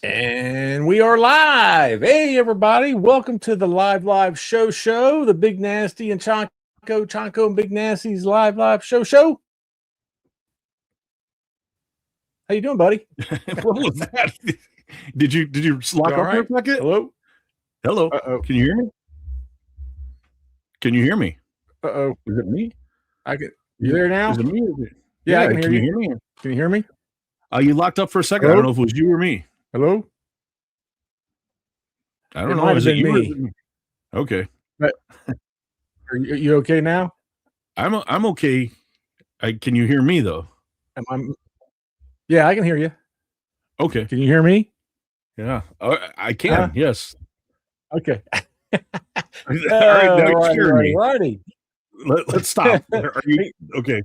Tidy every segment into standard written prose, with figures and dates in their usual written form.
And we are live. Hey, everybody. Welcome to the live show. The Big Nasty and Chonko and Big Nasty's live show. How you doing, buddy? What was that? Did you lock up for a second? Hello. Uh-oh. Can you hear me? Can you hear me? Uh-oh. Is it me? You there now? Is it me? Yeah, I can hear you. Hear me? Can you hear me? You locked up for a second. Hello? I don't know if it was you or me. Hello? I don't know. Is it you? Me. Okay. But are you okay now? I'm okay. Can you hear me though? Yeah, I can hear you. Okay. Can you hear me? Yeah, I can. Yes. Okay. All right. Now righty. Let's stop. Are you okay?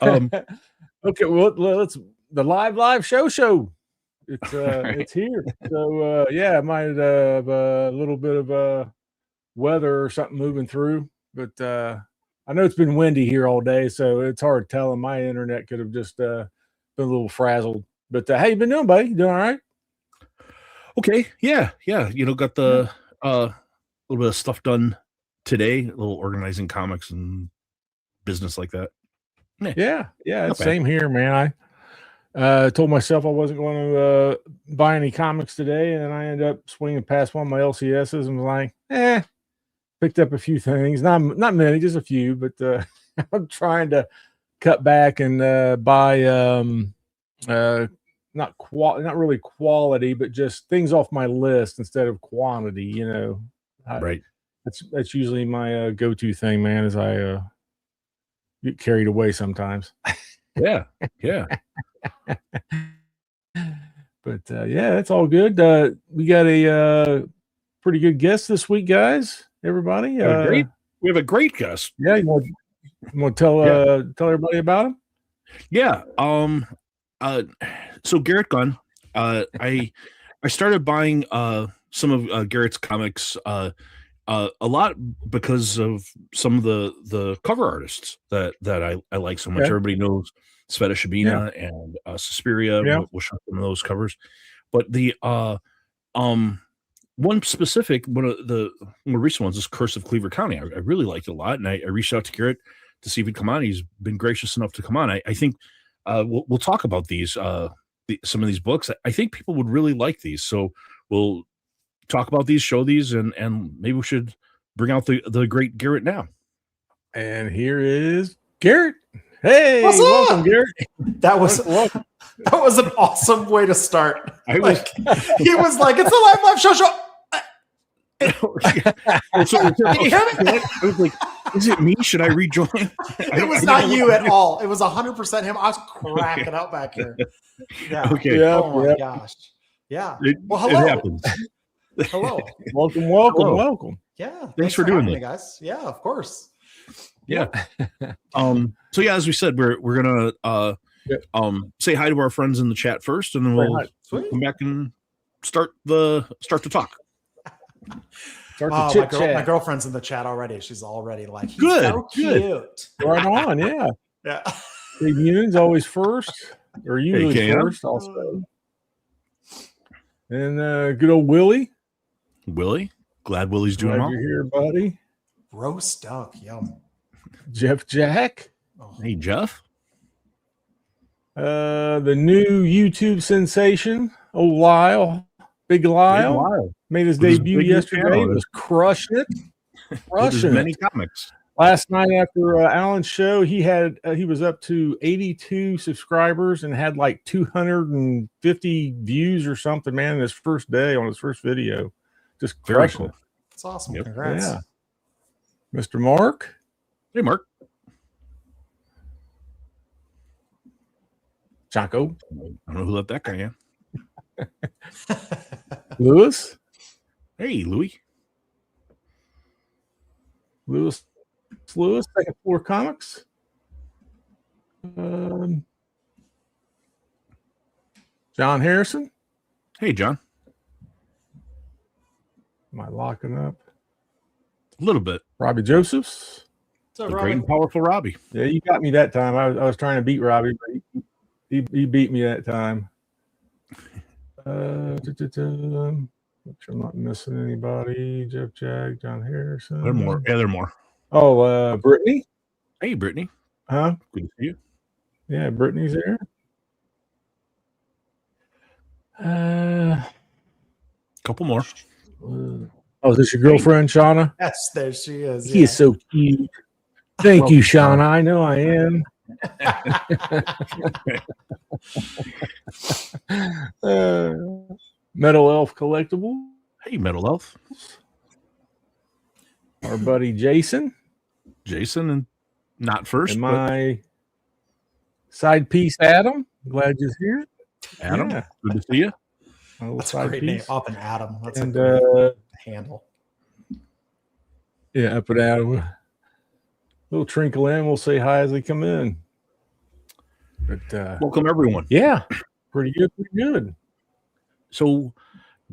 Okay. Well, let's the live show. It's here. So yeah, I might have a little bit of weather or something moving through, but I know it's been windy here all day, so it's hard telling. My internet could have just been a little frazzled. But how you been doing, buddy? You doing all right? Okay. Yeah. Got the little bit of stuff done today, a little organizing comics and business like that. Yeah. Same here, man. I told myself I wasn't going to buy any comics today, and I ended up swinging past one of my LCSs and was like, picked up a few things, not many, just a few, but I'm trying to cut back and buy not really quality, but just things off my list instead of quantity. Right. That's usually my go-to thing, man. As I get carried away sometimes. Yeah. But yeah, that's all good. We got a pretty good guest this week, guys. Everybody, we have a great guest. Yeah, you want to tell everybody about him? Yeah. So Garrett Gunn, I started buying some of Garrett's comics a lot because of some of the cover artists that I like so much. Everybody knows Sveta Shabina and Suspiria. We'll show some of those covers, but the one specific, one of the more recent ones is Curse of Cleaver County. I really liked it a lot, and I reached out to Garrett to see if he'd come on. He's been gracious enough to come on. I think we'll talk about these some of these books. I think people would really like these, so we'll talk about these, show these, and maybe we should bring out the great Garrett now. And here is Garrett. Hey, what's welcome, up? Garrett. That was an awesome way to start. He was like, "It's a live show." Can you hear me? I was like, "Is it me? Should I rejoin?" It was not you at all. It was 100% him. I was cracking up back here. Yeah. Okay. Yeah, oh my gosh. Yeah. Well, hello. It happens. Hello. Welcome. Yeah. Thanks for doing it, that, guys. Yeah, of course. Yeah. So yeah, as we said, we're gonna say hi to our friends in the chat first, and then we'll come back and start the talk. My girlfriend's in the chat already. She's already like, he's good, so cute. Right on, yeah. Yeah. Union's always first, or usually first, also. And good old Willie. Glad Willie's doing well. You're here, buddy. Roast duck, yum. Jeff Jack. Oh. Hey, Jeff. The new YouTube sensation, Big Lyle. Made his debut yesterday. He was crushing it. Many comics. Last night after Alan's show, he was up to 82 subscribers and had like 250 views or something, man, in his first day on his first video. Just crushing it. That's awesome. Yep. Congrats. Yeah. Mr. Mark. Hey, Mark. Chonko. I don't know who let that guy in. Lewis. Hey, Louis. Lewis, Second Floor Comics. John Harrison. Hey, John. Am I locking up? A little bit. Robbie Josephs. The great and powerful Robbie. Yeah, you got me that time. I was trying to beat Robbie, but he beat me that time. Make sure I'm not missing anybody. Jeff Jag, John Harrison. There are more. Yeah, there are more. Oh, Brittany. Hey, Brittany. Huh? Good to see you. Yeah, Brittany's there. Couple more. Is this your girlfriend, Shauna? Yes, there she is. He is so cute. Thank you, Shauna. I know I am. Metal Elf Collectible. Hey, Metal Elf. Our buddy Jason. And not first. And my side piece, Adam. Glad you're here. Adam, good to see you. That's a great name. Up and Adam. That's and, a great handle. Yeah, up and Adam. We'll trinkle in. We'll say hi as they come in. But welcome, everyone. Yeah, pretty good. So,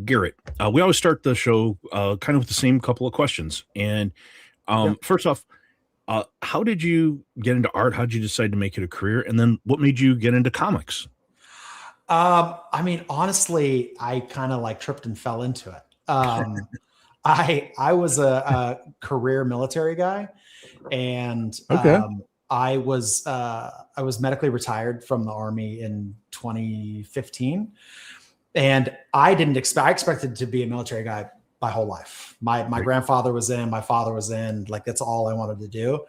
Garrett, we always start the show kind of with the same couple of questions. And first off, how did you get into art? How did you decide to make it a career? And then what made you get into comics? I mean, honestly, I kind of like tripped and fell into it. I was a career military guy, and I was medically retired from the Army in 2015, and I expected to be a military guy my whole life. My grandfather was in, my father was in, like that's all I wanted to do.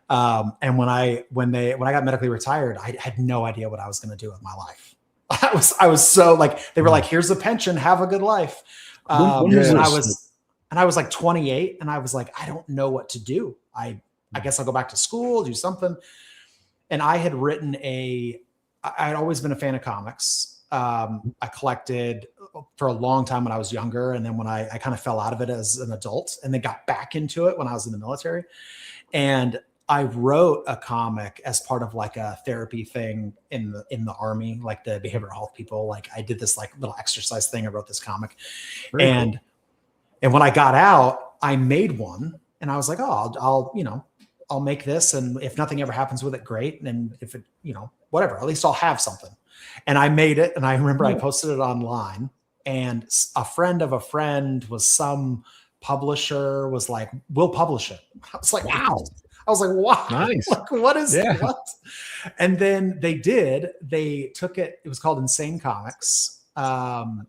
And when I got medically retired, I had no idea what I was going to do with my life. I was so like, they were like, here's a pension, have a good life. And I was like 28, and I was like, I don't know what to do. I guess I'll go back to school, do something. And I had written I'd always been a fan of comics. I collected for a long time when I was younger. And then when I kind of fell out of it as an adult, and then got back into it when I was in the military. And I wrote a comic as part of like a therapy thing in the Army, like the behavioral health people. Like I did this like little exercise thing. I wrote this comic. And when I got out, I made one, and I was like, oh, I'll make this. And if nothing ever happens with it, great. And if it, whatever, at least I'll have something. And I made it. And I remember I posted it online, and a friend of a friend was some publisher was like, we'll publish it. I was like, wow. Nice. Like, what is what? And then they did. They took it. It was called Insane Comics. And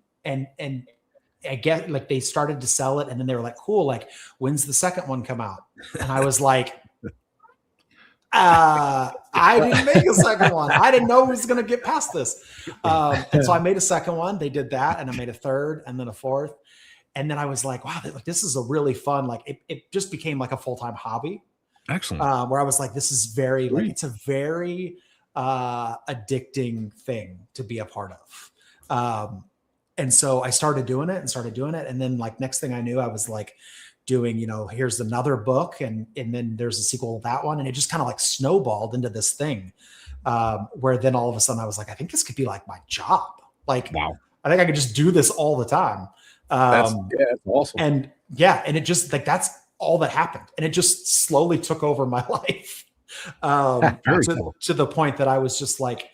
I guess like they started to sell it, and then they were like, cool, like when's the second one come out? And I was like, I didn't make a second one. I didn't know it was going to get past this. And so I made a second one. They did that, and I made a third, and then a fourth. And then I was like, wow, this is a really fun, like it just became like a full-time hobby. Excellent. Where I was like, this is very, like, it's a very addicting thing to be a part of. And so I started doing it. And then like next thing I knew, I was like doing, here's another book. And then there's a sequel to that one. And it just kind of like snowballed into this thing where then all of a sudden I was like, I think this could be like my job. Like, wow, I think I could just do this all the time. That's awesome. And it just like, that's all that happened. And it just slowly took over my life to the point that I was just like,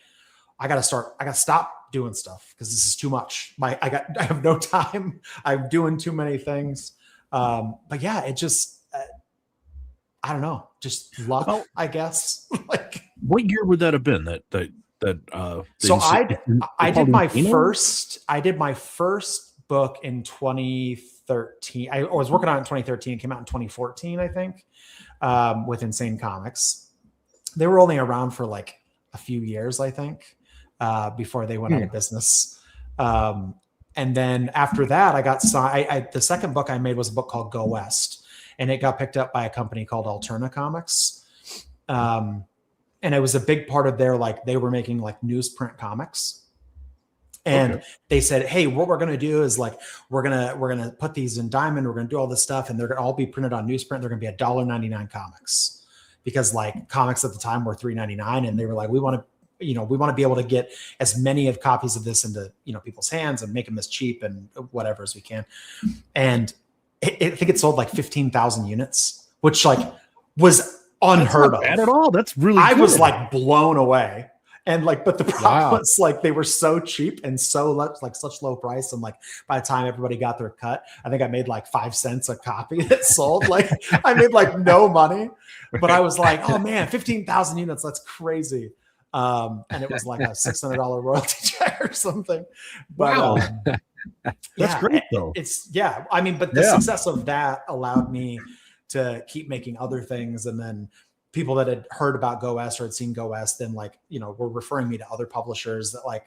I got to stop doing stuff because this is too much. I have no time. I'm doing too many things. But yeah, it just, I don't know, just luck, I guess. Like, what year would that have been? So I did my first book in 2013. I was working on it in 2013. It came out in 2014, I think, with Insane Comics. They were only around for like a few years, I think, before they went out of business. And then after that, I got signed. The second book I made was a book called Go West, and it got picked up by a company called Alterna Comics. And it was a big part of their, like, they were making like newsprint comics. And they said, hey, what we're going to do is like, we're going to put these in diamond. We're going to do all this stuff, and they're going to all be printed on newsprint. They're going to be $1.99 comics, because like comics at the time were $3.99. And they were like, we want to be able to get as many of copies of this into, people's hands and make them as cheap and whatever as we can. And I think it sold like 15,000 units, which like was unheard of. Bad at all. That's really I good. was like blown away. And like, but the problem was like they were so cheap and so like such low price. And like by the time everybody got their cut, I think I made like 5 cents a copy that sold. Like I made like no money, but I was like, oh man, 15,000 units. That's crazy. And it was like a $600 royalty check or something. But wow. That's great though. I mean, but the success of that allowed me to keep making other things. And then people that had heard about Go West or had seen Go West, then like, were referring me to other publishers that like,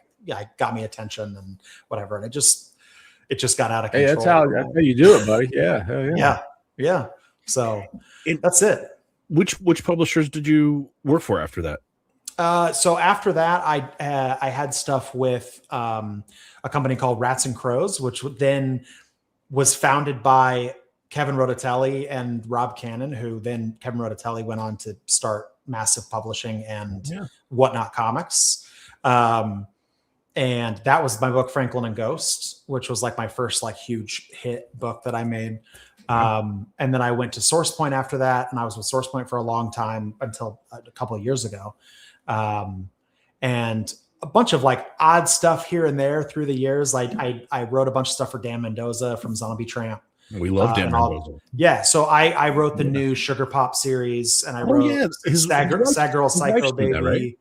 got me attention and whatever. And it just got out of control. Hey, that's how you do it, buddy. Yeah. Hell yeah. Yeah. So that's it. Which publishers did you work for after that? So after that, I had stuff with a company called Rats and Crows, which then was founded by Kevin Rodatelli and Rob Cannon, who then Kevin Rodatelli went on to start Massive Publishing and Whatnot Comics. And that was my book, Franklin and Ghost, which was like my first like huge hit book that I made. And then I went to Source Point after that, and I was with Source Point for a long time until a couple of years ago. And a bunch of like odd stuff here and there through the years. I wrote a bunch of stuff for Dan Mendoza from Zombie Tramp. We love Dan Mendoza. Yeah. So I wrote the new Sugar Pop series, and I wrote Sad Girl Psycho Baby. That, right?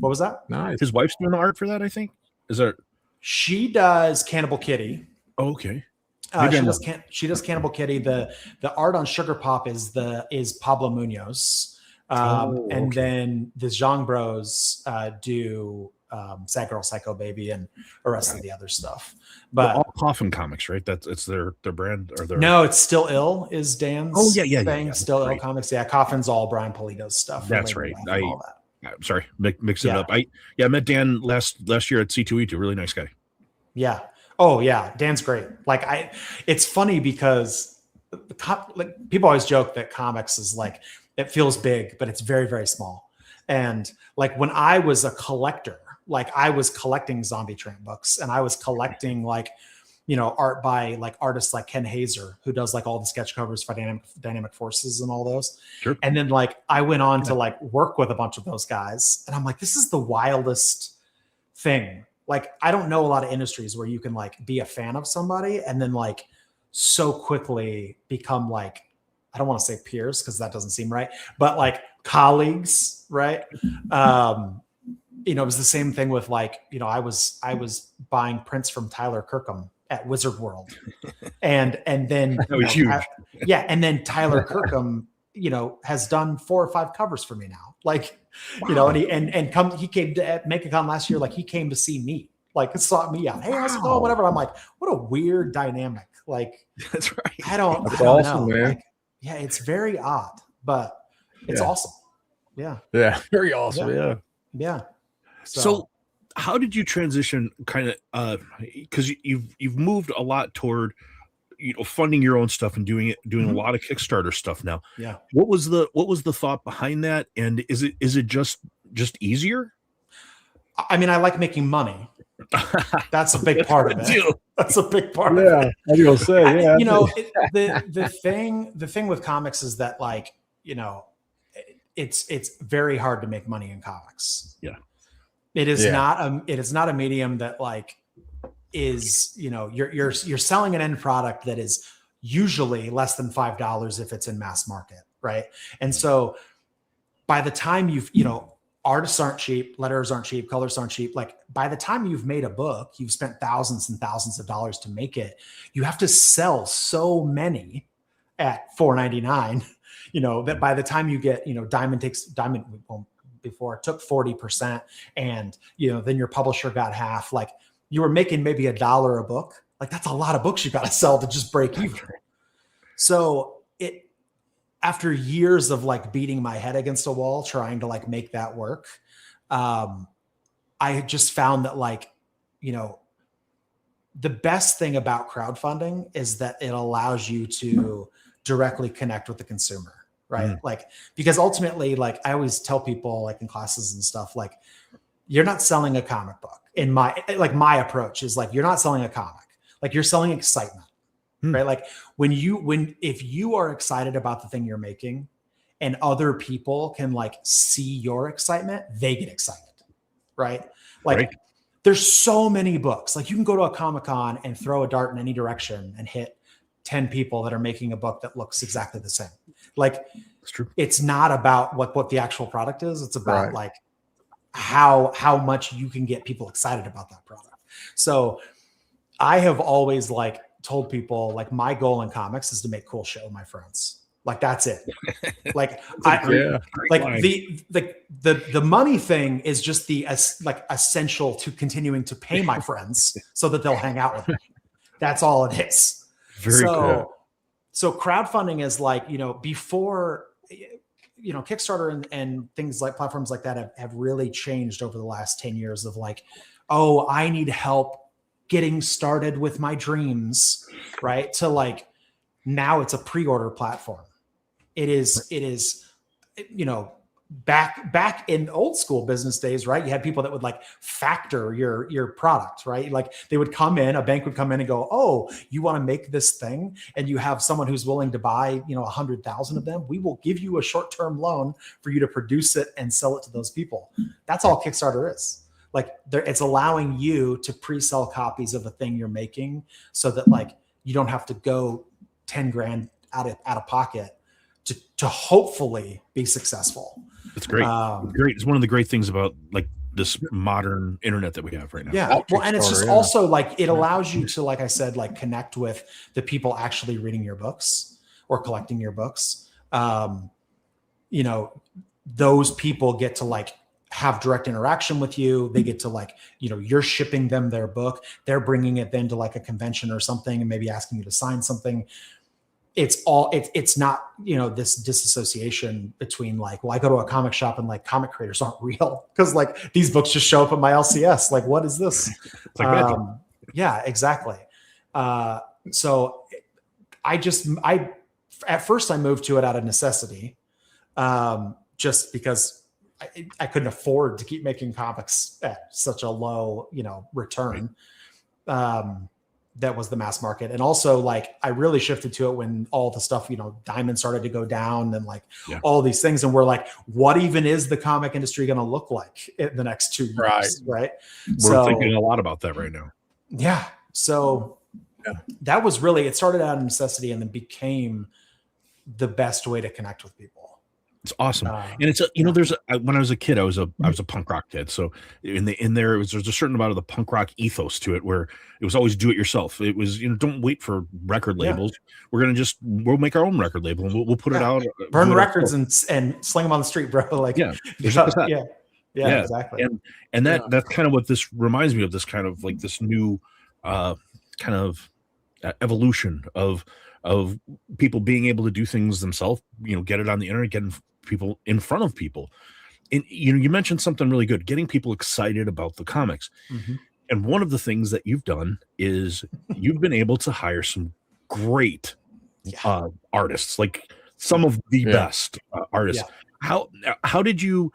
What was that? Nice. His wife's doing the art for that, I think. Is that? She does Cannibal Kitty. Oh, okay. She does Cannibal Kitty. The art on Sugar Pop is Pablo Munoz. And then the Zhang Bros do Sad Girl Psycho Baby and the rest of the other stuff. But all Coffin Comics, right? It's their brand or their. No, it's Still Ill is Dan's. Oh yeah. Still Ill Comics. Yeah, Coffin's all Brian Polito's stuff. That's right. I'm sorry, mix it up. I met Dan last year at C2E2. Really nice guy. Yeah. Oh yeah, Dan's great. Like it's funny because people always joke that comics is like it feels big, but it's very, very small. And like when I was a collector, like I was collecting Zombie Tramp books, and I was collecting like, art by like artists like Ken Hazer, who does like all the sketch covers for Dynamic Forces and all those. Sure. And then like I went on to like work with a bunch of those guys, and I'm like, this is the wildest thing. Like I don't know a lot of industries where you can like be a fan of somebody and then like so quickly become like, I don't want to say peers because that doesn't seem right, but like colleagues, right? It was the same thing with like, I was buying prints from Tyler Kirkham at Wizard World, and then that was huge. And then Tyler Kirkham, has done 4 or 5 covers for me now. Like, wow. And he came to MegaCon last year. Like he came to see me, like sought me out. Hey, how's it going? Whatever. I'm like, what a weird dynamic. Like, that's right. I don't awesome, know. Man. Like, yeah, it's very odd, but it's awesome. Yeah. Yeah. Very awesome. Yeah. So how did you transition kind of, cause you've moved a lot toward, funding your own stuff and doing a lot of Kickstarter stuff now. Yeah. What was the thought behind that? And is it just easier? I mean, I like making money. That's a big part of it. That's a big part of it. Yeah. I was gonna say, yeah. The thing with comics is that like, it's very hard to make money in comics. Yeah. It is not a medium that like is, you're selling an end product that is usually less than $5 if it's in mass market. Right. And so by the time artists aren't cheap, letters aren't cheap, colors aren't cheap. Like by the time you've made a book, you've spent thousands and thousands of dollars to make it. You have to sell so many at $4.99, that by the time you get, Diamond before it took 40%, and then your publisher got half. Like you were making maybe $1 a book. Like that's a lot of books you got to sell to just break even. So after years of like beating my head against a wall trying to like make that work, I just found that like, the best thing about crowdfunding is that it allows you to directly connect with the consumer. Right. Mm. Like, because ultimately, like I always tell people like in classes and stuff, like you're not selling a comic book. My approach is like, you're not selling a comic, like you're selling excitement, right? Like if you are excited about the thing you're making and other people can like see your excitement, they get excited. right? Like there's so many books. Like you can go to a Comic-Con and throw a dart in any direction and hit 10 people that are making a book that looks exactly the same. Like it's true. It's not about what the actual product is. It's about like how much you can get people excited about that product. So I have always like told people like my goal in comics is to make cool shit with my friends. Like that's it. Like the money thing is just the like essential to continuing to pay my friends so that they'll hang out with me. That's all it is. Very cool. So crowdfunding is like, before, Kickstarter and things like platforms like that have really changed over the last 10 years of like, oh, I need help getting started with my dreams, right? To like, now it's a pre-order platform. It is, back in old school business days, right? You had people that would like factor your product, right? Like they would come in, a bank would come in and go, oh, you want to make this thing? And you have someone who's willing to buy, 100,000 of them. We will give you a short-term loan for you to produce it and sell it to those people. That's all Kickstarter is. Like it's allowing you to pre-sell copies of a thing you're making so that like, you don't have to go 10 grand out of pocket to hopefully be successful. It's great. Great. It's one of the great things about like this modern internet that we have right now. Yeah. Well, and it's just also like, it allows you to, like I said, like connect with the people actually reading your books or collecting your books. Those people get to like have direct interaction with you. They get to like, you're shipping them their book. They're bringing it then to like a convention or something and maybe asking you to sign something. It's not, this disassociation between like, well, I go to a comic shop and like comic creators aren't real because like these books just show up at my LCS. Like, what is this? It's like yeah, exactly. So at first I moved to it out of necessity, just because I couldn't afford to keep making comics at such a low, return. That was the mass market. And also like, I really shifted to it when all the stuff, Diamond started to go down and like all these things. And we're like, what even is the comic industry going to look like in the next 2 years? Right. We're thinking a lot about that right now. Yeah. So that was really, it started out of necessity and then became the best way to connect with people. It's awesome. And it's when I was a kid, I was a punk rock kid. So there's a certain amount of the punk rock ethos to it where it was always do it yourself. It was, don't wait for record labels. We'll make our own record label and we'll put it out. Burn records and sling them on the street, bro. Like, exactly. And that's kind of what this reminds me of, this kind of like this new kind of evolution of people being able to do things themselves, get it on the internet, getting people in front of people. And you mentioned something really good, getting people excited about the comics. Mm-hmm. And one of the things that you've done is you've been able to hire some great artists, like some of the best artists. Yeah. How did you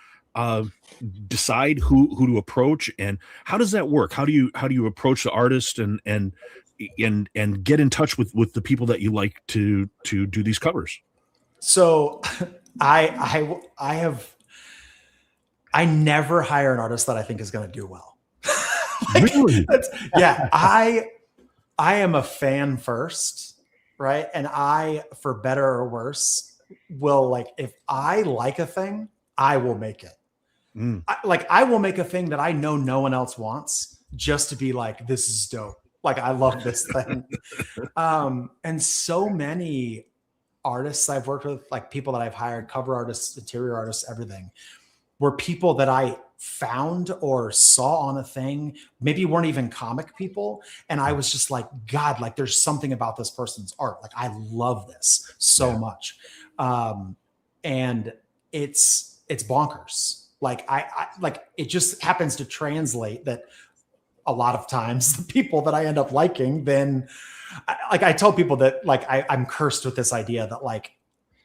decide who to approach, and how does that work? How do you approach the artist and get in touch with the people that you like to do these covers? So I never hire an artist that I think is going to do well. Really? I am a fan first, right? And I, for better or worse, will like, if I like a thing, I will make it. I will make a thing that I know no one else wants just to be like, this is dope. Like, I love this thing. And so many artists I've worked with, like people that I've hired, cover artists, interior artists, everything, were people that I found or saw on a thing, maybe weren't even comic people. And I was just like, God, like there's something about this person's art. Like, I love this so much. And it's bonkers. Like I like, it just happens to translate that a lot of times the people that I end up liking, then I tell people that like, I'm cursed with this idea that like,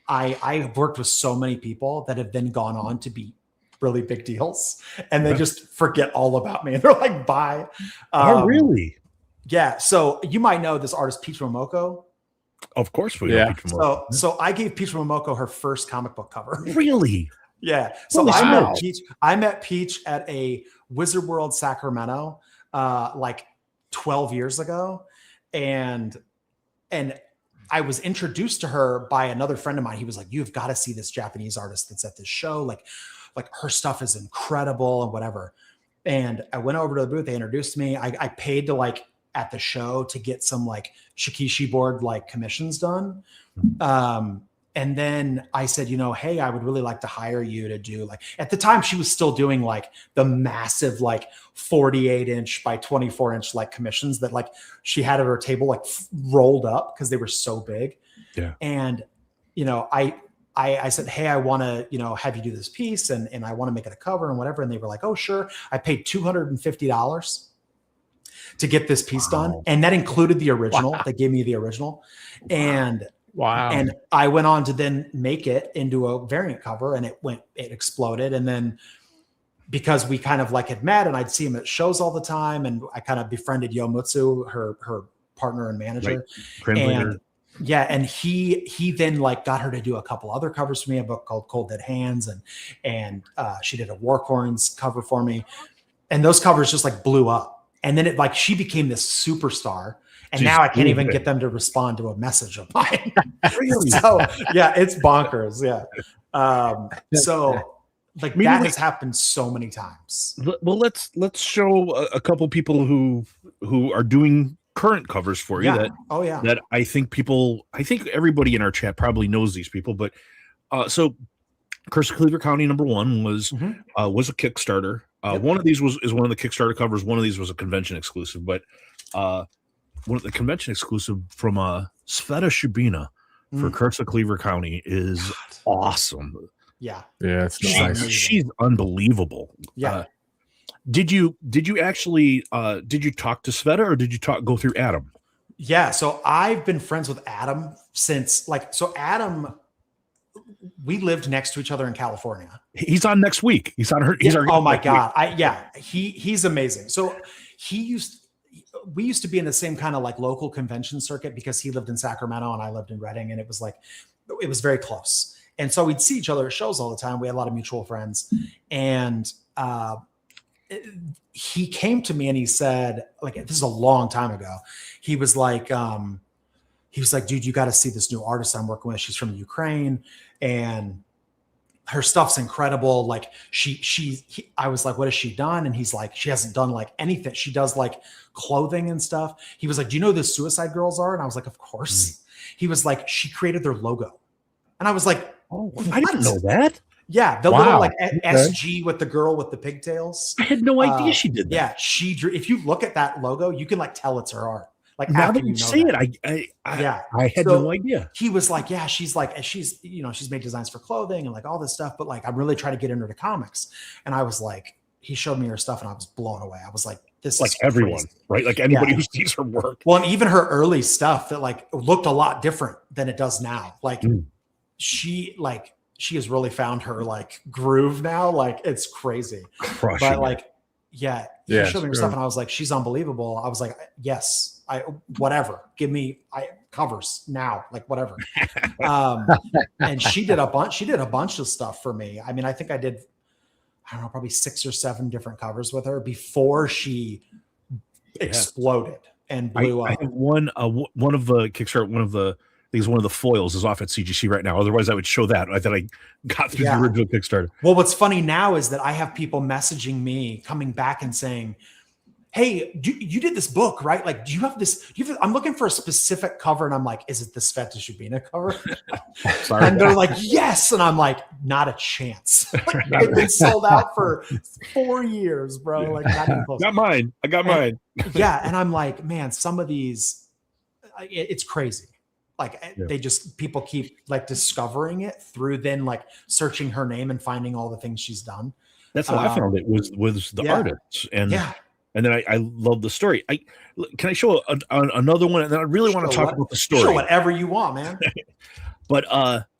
I've worked with so many people that have then gone on to be really big deals and they just forget all about me. And they're like, bye. Oh, really? Yeah. So you might know this artist, Peach Momoko. Of course we know Peach Momoko. So I gave Peach Momoko her first comic book cover. Really? Yeah. So I met Peach at a Wizard World Sacramento like 12 years ago. And I was introduced to her by another friend of mine. He was like, you've got to see this Japanese artist that's at this show. Like her stuff is incredible and whatever. And I went over to the booth. They introduced me. I paid to like at the show to get some like shikishi board like commissions done. And then I said, hey, I would really like to hire you to do like, at the time she was still doing like the massive, like 48-inch by 24-inch like commissions that like she had at her table, like rolled up because they were so big. Yeah. And, I said, hey, I want to, have you do this piece and I want to make it a cover and whatever. And they were like, oh, sure. I paid $250 to get this piece done. And that included the original. Wow. They gave me the original. And and I went on to then make it into a variant cover and it exploded. And then because we kind of like had met and I'd see him at shows all the time and I kind of befriended Yomutsu, her partner and manager. Right. And he then like got her to do a couple other covers for me, a book called Cold Dead Hands. And she did a Warcorns cover for me. And those covers just like blew up. And then she became this superstar. And now I can't even get them to respond to a message of mine. Really? So yeah, it's bonkers. Yeah. So like maybe that has happened so many times. Well, let's show a couple people who are doing current covers for you. Yeah. That I think everybody in our chat probably knows these people, but so Curse of Cleaver County #1 was a Kickstarter. One of these is one of the Kickstarter covers. One of these was a convention exclusive, but one of the convention exclusive from Sveta Shubina for Curse of Cleaver County is awesome. Yeah. Yeah, it's nice. She's unbelievable. Yeah. Did you actually did you talk to Sveta or did you go through Adam? Yeah, so I've been friends with Adam since Adam, we lived next to each other in California. He's on next week. He's on her. Oh my God. He's amazing. So we used to be in the same kind of like local convention circuit because he lived in Sacramento and I lived in Redding, and it was very close. And so we'd see each other at shows all the time. We had a lot of mutual friends, and he came to me and he said, like, this is a long time ago. He was like, dude, you got to see this new artist I'm working with. She's from Ukraine and her stuff's incredible. Like I was like, what has she done? And he's like, she hasn't done like anything. She does like clothing and stuff. He was like, do you know who the Suicide Girls are? And I was like, of course. He was like, she created their logo. And I was like, oh, I didn't know that. Yeah, the little like SG with the girl with the pigtails. I had no idea she did that. Yeah, she drew. If you look at that logo, you can like tell it's her art. Like now that you say it, I had no idea. He was like, yeah, she's made designs for clothing and like all this stuff, but like I'm really trying to get into the comics. And I was like, he showed me her stuff and I was blown away. I was like, this like is everyone, crazy. Right? Like anybody who sees her work. Well, and even her early stuff that like looked a lot different than it does now. Like she has really found her like groove now. Like it's crazy. Crushing. But like, he showed me her stuff and I was like, she's unbelievable. I was like, yes, whatever. Give me covers now, like whatever. And she did a bunch of stuff for me. I mean, I think I did, I don't know, probably 6 or 7 different covers with her before she exploded and blew up. I have one of the Kickstarter, one of the foils is off at CGC right now. Otherwise, I would show that. I thought I got through the original Kickstarter. Well, what's funny now is that I have people messaging me, coming back and saying, hey, you did this book, right? Like, do you have this? I'm looking for a specific cover. And I'm like, is it the Sveta Shubina cover? Sorry. And they're like, yes. And I'm like, not a chance. It's been sold out for 4 years, bro. Like, not even close. Got mine. I got mine. Yeah. And I'm like, man, some of these, it's crazy. Like people keep like discovering it through then like searching her name and finding all the things she's done. That's how I found it was the artists. And and then I love the story. Can I show another one? And then I really want to talk about the story. Show whatever you want, man. But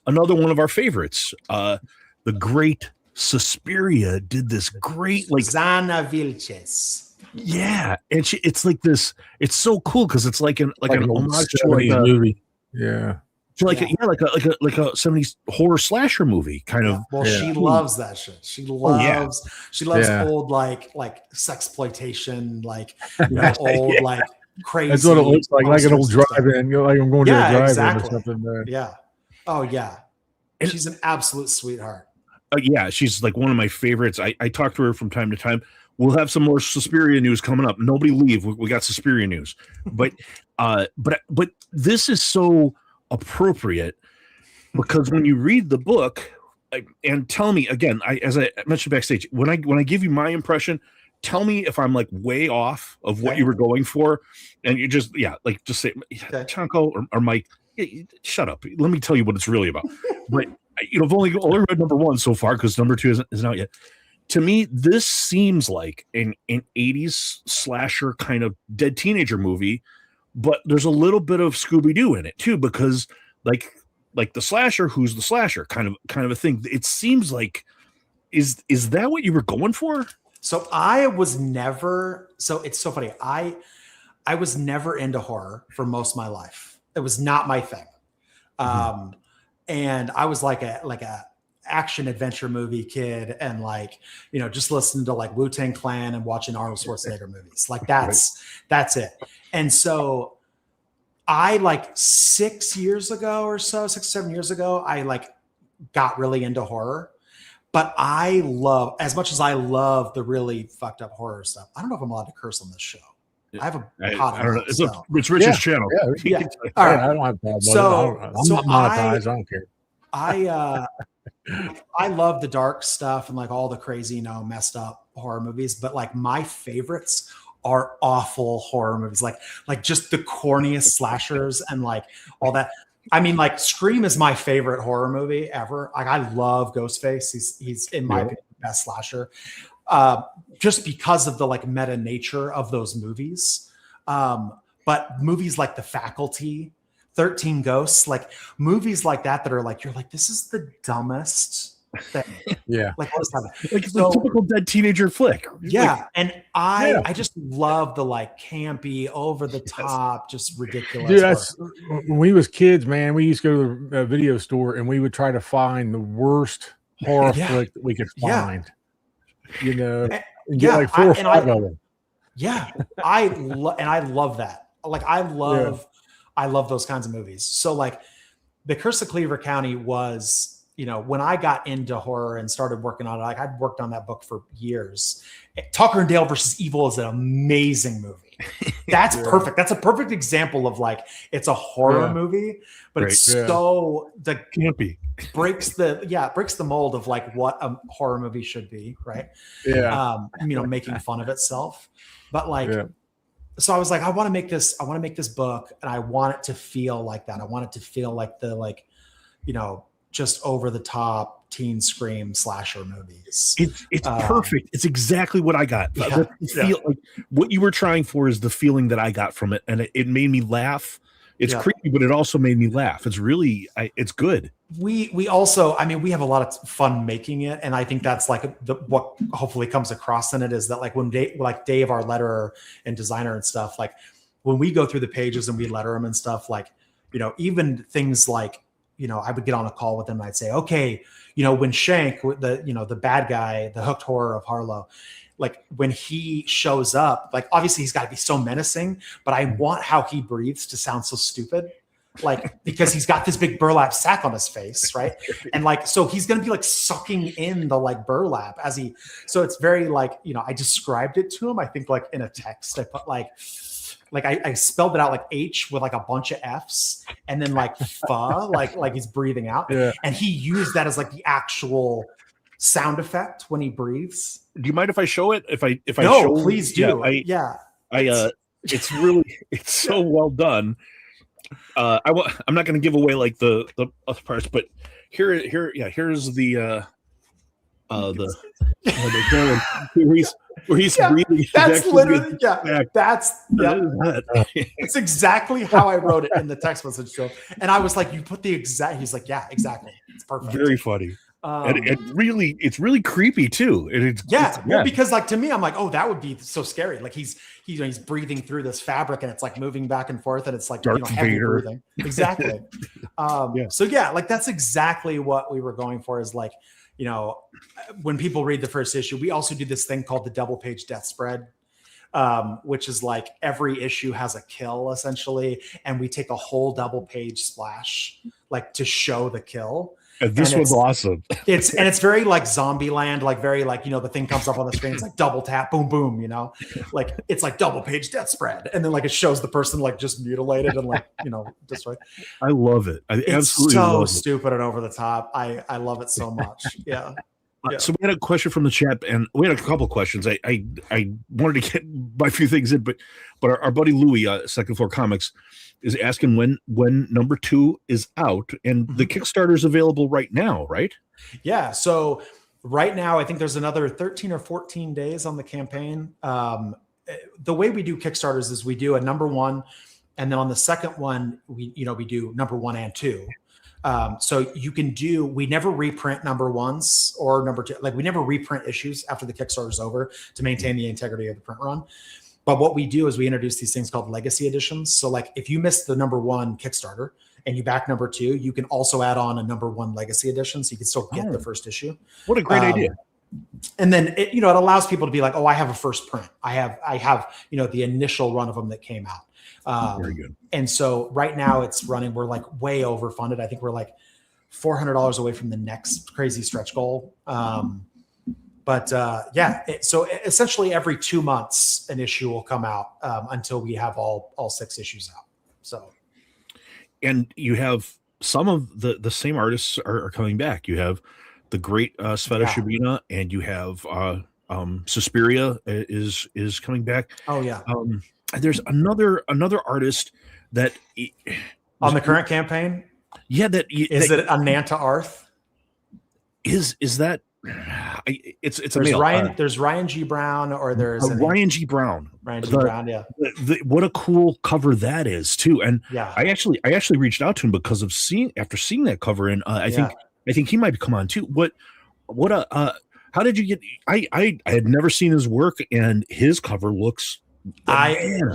another one of our favorites, the great Suspiria did this great like Zana Vilches. Yeah, and it's like this. It's so cool because it's like an homage to a movie. Yeah. So like a 70s horror slasher movie kind of. Well, she loves that shit. She loves old like sexploitation, like old like crazy. That's what it looks like an old drive-in. Like I'm going to a drive-in exactly. or something. There. Yeah. Oh yeah. She's an absolute sweetheart. Yeah, she's like one of my favorites. I talk to her from time to time. We'll have some more Suspiria news coming up. Nobody leave. We got Suspiria news, but this is so appropriate because when you read the book, and tell me again, as I mentioned backstage, when I give you my impression, tell me if I'm like way off of what you were going for, and you just say, Chanko or Mike, shut up. Let me tell you what it's really about. But I've only read number 1 so far because number 2 isn't out yet. To me, this seems like an 80s slasher kind of dead teenager movie, but there's a little bit of Scooby-Doo in it too, because like the slasher, who's the slasher kind of a thing. It seems like, is that what you were going for? So I was never, it's so funny. I was never into horror for most of my life. It was not my thing. And I was like a action adventure movie kid, and just listening to like Wu-Tang Clan and watching Arnold Schwarzenegger movies. Like that's it. And so I 6 years ago or so, 6 or 7 years ago, I got really into horror. But I love, as much as I love the really fucked up horror stuff, I don't know if I'm allowed to curse on this show. I have a pot. I don't know. It's Rich's channel. Yeah. All right. I don't have a problem. I'm not monetized. I don't care. I love the dark stuff and all the crazy, messed up horror movies. But my favorites are awful horror movies, like just the corniest slashers and all that. I mean, Scream is my favorite horror movie ever. I love Ghostface. He's in my opinion, the best slasher, just because of the meta nature of those movies. But movies like The Faculty, 13 Ghosts, movies like that are you're this is the dumbest thing. Yeah. What is happening? The typical dead teenager flick. Yeah. And I just love the campy, over the top, just ridiculous. Dude, when we was kids, man, we used to go to the video store and we would try to find the worst horror flick that we could find. And get 4 or 5 of them. Yeah. I love that. I love those kinds of movies. So The Curse of Cleaver County was, when I got into horror and started working on it, I'd worked on that book for years. Tucker and Dale versus Evil is an amazing movie. That's perfect. That's a perfect example of it's a horror movie, but it's so campy. breaks the mold of what a horror movie should be, right? Yeah. Making fun of itself. But so I was I want to make this book, and I want it to feel like that. I want it to feel like the just over the top teen scream slasher movies. It's perfect. It's exactly what I got. What you were trying for is the feeling that I got from it, and it made me laugh. It's creepy, but it also made me laugh. It's really, it's good. We also, we have a lot of fun making it, and I think that's what hopefully comes across in it is that when Dave, our letterer and designer and stuff, when we go through the pages and we letter them and stuff, even things I would get on a call with them and I'd say, okay, when Shank, the bad guy, the hooked horror of Harlow, when he shows up, obviously he's got to be so menacing, but I want how he breathes to sound so stupid. Because he's got this big burlap sack on his face, right? And so he's going to be sucking in the burlap so it's very I described it to him. I think in a text, I put I spelled it out H with a bunch of F's and then pho, he's breathing out. Yeah. And he used that as the actual sound effect when he breathes. Do you mind if I show it? If I no, show, please do. It's really, it's so well done. I'm not going to give away the other parts, but here's the where he's breathing. That's literally it's exactly how I wrote it in the text message. So, and I was you put the exact. He's yeah, exactly. It's perfect. Very funny. It's really creepy too. Well, because like to me, I'm like, oh, that would be so scary. Like he's breathing through this fabric and it's like moving back and forth and it's like heavy breathing. Exactly. So like that's exactly what we were going for. Is like, when people read the first issue, we also do this thing called the double page death spread. Which is like every issue has a kill essentially, and we take a whole double page splash like to show the kill. And this was awesome. It's very like Zombieland, like very like, the thing comes up on the screen. It's like double tap, boom, boom, like it's like double page death spread. And then like it shows the person like just mutilated and like, destroyed. I love it. It's so stupid and over the top. I love it so much. Yeah. So we had a question from the chat, and we had a couple of questions. I wanted to get my few things in, but our buddy Louie, Second Floor Comics, is asking when number 2 is out, and the Kickstarter is available right now, right? Yeah. So right now, I think there's another 13 or 14 days on the campaign. The way we do Kickstarters is we do a number 1, and then on the second one, we do number 1 and 2. So you can we never reprint number 1s or number 2. Like we never reprint issues after the Kickstarter is over to maintain the integrity of the print run. But what we do is we introduce these things called legacy editions. So like if you missed the number 1 Kickstarter and you back number 2, you can also add on a number 1 legacy edition. So you can still get the first issue. What a great idea. And then it allows people to be like, oh, I have a first print. I have the initial run of them that came out. Very good. And so right now it's running. We're like way overfunded. I think we're like $400 away from the next crazy stretch goal. So essentially every 2 months an issue will come out until we have all 6 issues out. So, and you have some of the same artists are coming back. You have the great Sveta Shabina, and you have Suspiria is coming back. Oh yeah. There's another artist that on the current campaign. Yeah, it Ananta Arth? Is that? It's there's Ryan G. Brown, or there's Ryan G. Brown. Ryan G. Brown, yeah. What a cool cover that is too. And yeah, I actually reached out to him because of seeing that cover, and I think he might come on too. How did you get? I had never seen his work, and his cover looks.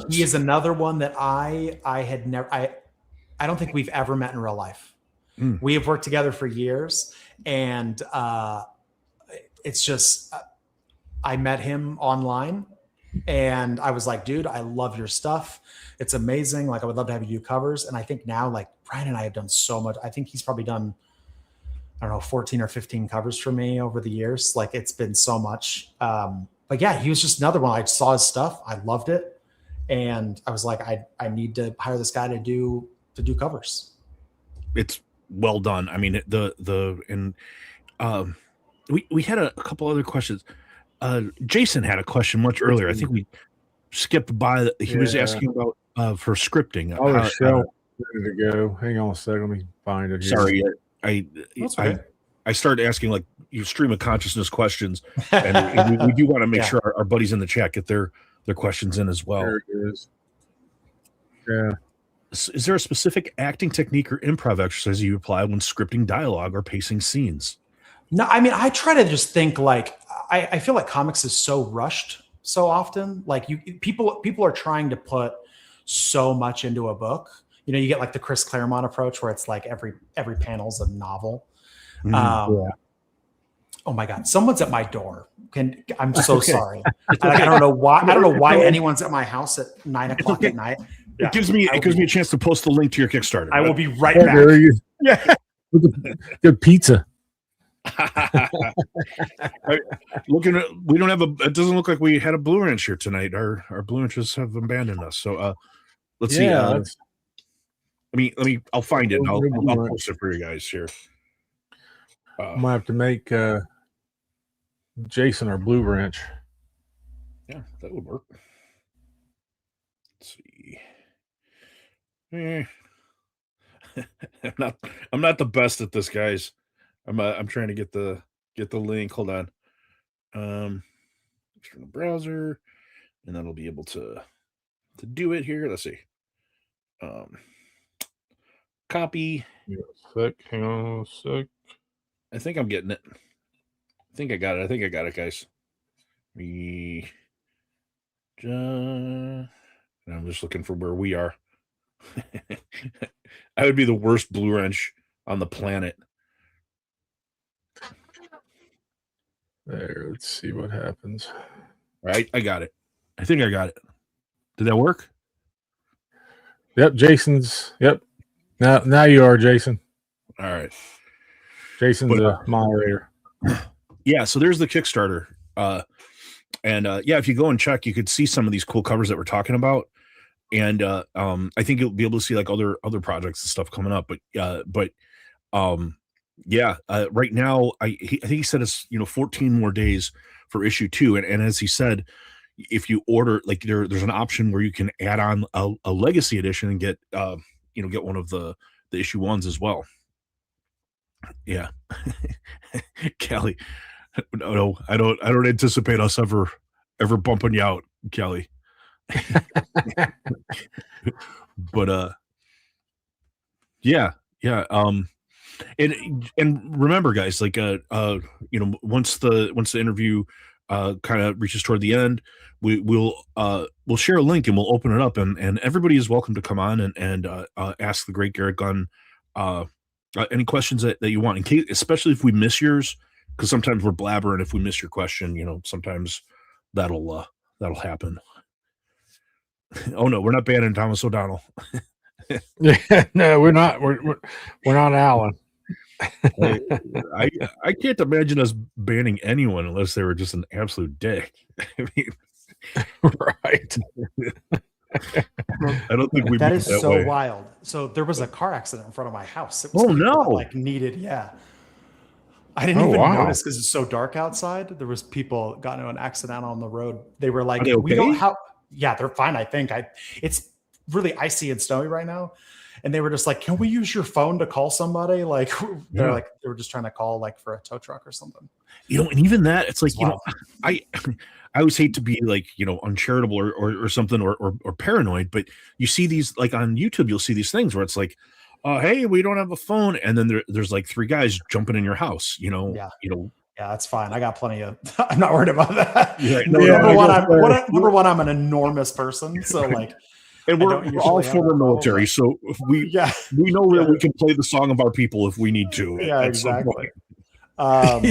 He is another one that I had never. I don't think we've ever met in real life. We have worked together for years, and it's just I met him online, and I was like, dude, I love your stuff. It's amazing. Like I would love to have you do covers. And I think now, like Brian and I have done so much. I think he's probably done, I don't know, 14 or 15 covers for me over the years. Like it's been so much. But yeah, he was just another one. I saw his stuff. I loved it. And I was like, I need to hire this guy to do covers. It's well done. I mean, we had a couple other questions. Jason had a question much earlier. I think we skipped by. He was asking about for scripting. Ready to go. Hang on a second. Let me find it. Sorry, I started asking like stream of consciousness questions, and we do want to make sure our buddies in the chat get their questions in as well. There it is. Yeah. Is there a specific acting technique or improv exercise you apply when scripting dialogue or pacing scenes? No, I mean, I try to just think like, I feel like comics is so rushed so often. Like people are trying to put so much into a book. You get like the Chris Claremont approach where it's like every panel's a novel. Oh my God, someone's at my door. I'm so sorry. I don't know why anyone's at my house at 9 o'clock at night. It gives me a chance to post the link to your Kickstarter. I will be right back. Yeah, good pizza. We don't have it doesn't look like we had a Blue Ranch here tonight. Our Blue Ranches have abandoned us. So let's see. I'll find it. And I'll post it for you guys here. I might have to make Jason our Blue Ranch. Yeah, that would work. Let's see. I'm not the best at this, guys. I'm trying to get the link. Hold on. External browser, and that'll be able to do it here. Let's see. Copy. Hang on a sec. I think I'm getting it. I think I got it, guys. I'm just looking for where we are. I would be the worst blue wrench on the planet. There, let's see what happens. All right, I got it. I think I got it. Did that work? Yep, Jason's. Yep. Now you are, Jason. All right. Jason's the moderator. Yeah, so there's the Kickstarter. If you go and check, you could see some of these cool covers that we're talking about. And I think you'll be able to see like other projects and stuff coming up. Right now I think he said it's 14 more days for issue 2. And as he said, if you order, like there's an option where you can add on a legacy edition and get get one of the issue 1s as well. Yeah. Kelly. No, I don't anticipate us ever bumping you out, Kelly. But and remember, guys, like once the interview kind of reaches toward the end, we'll share a link and we'll open it up, and everybody is welcome to come on and ask the great Garrett Gunn any questions that you want, in case, especially if we miss yours, because sometimes we're blabbering. If we miss your question, sometimes that'll happen. Oh no, we're not banning Thomas O'Donnell. Yeah, no, we're not. We're not Alan. I can't imagine us banning anyone unless they were just an absolute dick. I mean, right. I don't think we. That is so way. wild. So there was a car accident in front of my house. It was yeah. I didn't even notice because it's so dark outside. There was people got into an accident on the road. They were like, we don't have. Yeah, they're fine. I think it's really icy and snowy right now. And they were just like, can we use your phone to call somebody? Like they were just trying to call like for a tow truck or something. And even that, it's like, I always hate to be like, uncharitable or something or paranoid, but you see these, like on YouTube, you'll see these things where it's like, hey, we don't have a phone. And then there's like 3 guys jumping in your house, Yeah, that's fine. I got plenty of. I'm not worried about that. Yeah, number one, I'm an enormous person, so like, and we're all former military, so we know that we can play the song of our people if we need to. Yeah, exactly. Wild.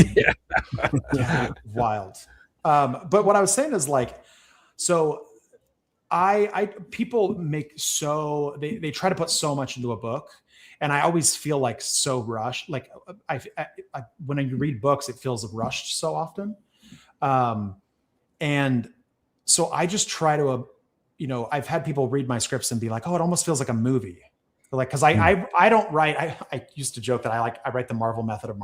But what I was saying is like, so people make they try to put so much into a book. And I always feel like so rushed. Like I when you read books, it feels rushed so often. And so I just try to, I've had people read my scripts and be like, oh, it almost feels like a movie. Like, cause I don't write, I used to joke that I write the Marvel method,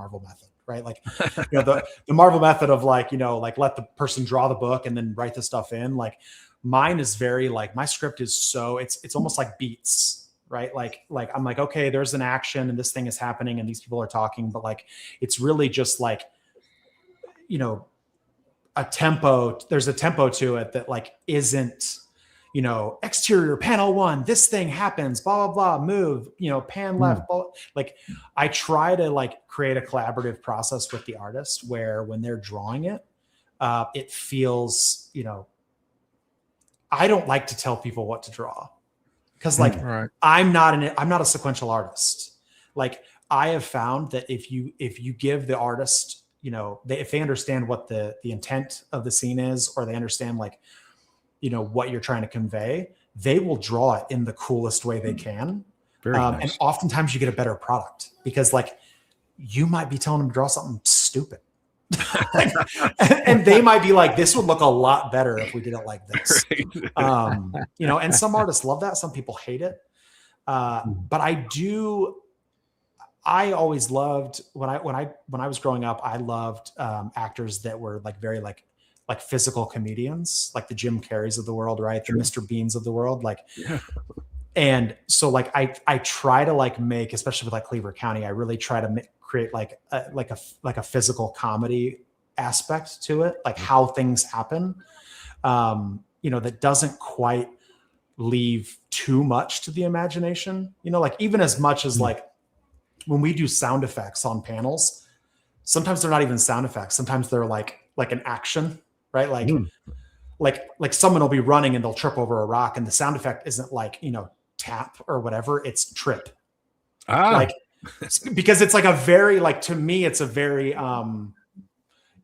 right? Like, the Marvel method of like, like let the person draw the book and then write the stuff in. Like mine is very like, my script is so it's almost like beats. Right. Like I'm like, okay, there's an action and this thing is happening and these people are talking, but like, it's really just like, a tempo, there's a tempo to it that like, isn't, exterior panel 1, this thing happens, blah, blah, blah, move, pan left, blah, like I try to like create a collaborative process with the artist where when they're drawing it, it feels, I don't like to tell people what to draw. Because like I'm not a sequential artist. Like I have found that if you give the artist, if they understand what the intent of the scene is, or they understand like, what you're trying to convey, they will draw it in the coolest way they can. Very nice. And oftentimes you get a better product because like you might be telling them to draw something stupid. and they might be like, this would look a lot better if we did it like this. And some artists love that, some people hate it, but I always loved when I was growing up, I loved actors that were like very like physical comedians, like the Jim Carreys of the world, right? The Mr. Beans of the world, like and so like I try to like make, especially with like Cleaver County, I really try to create like a physical comedy aspect to it, like how things happen, that doesn't quite leave too much to the imagination, like even as much as like when we do sound effects on panels, sometimes they're not even sound effects. Sometimes they're like an action, right? Like someone will be running and they'll trip over a rock, and the sound effect isn't like, tap or whatever, it's trip. Like, because it's like a very, like, to me, it's a very,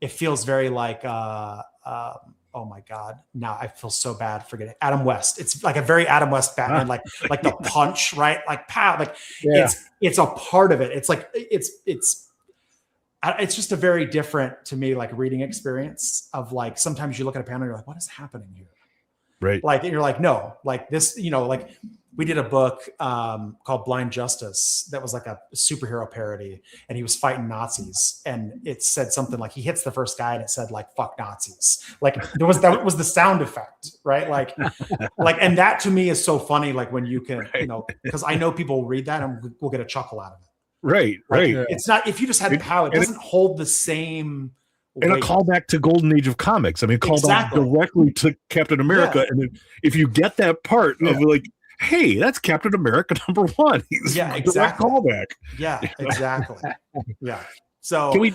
it feels very like, oh my God, now I feel so bad forgetting Adam West. It's like a very Adam West Batman, like the punch, right? Like pow, like it's a part of it. It's like, it's just a very different, to me, like reading experience of like, sometimes you look at a panel and you're like, what is happening here? Right. Like, and you're like, no, like this, like we did a book called Blind Justice that was like a superhero parody, and he was fighting Nazis, and it said something like he hits the first guy and it said like fuck Nazis. Like that was the sound effect, right? Like and that to me is so funny, like when you can, because I know people read that and we'll get a chuckle out of it. Right. It's not, if you just had the power, it doesn't hold the same and a callback to Golden Age of Comics. I mean, callback directly to Captain America. And then if you get that part of like, hey, that's Captain America #1. He's exactly. Callback. Yeah, exactly. Yeah. So can we?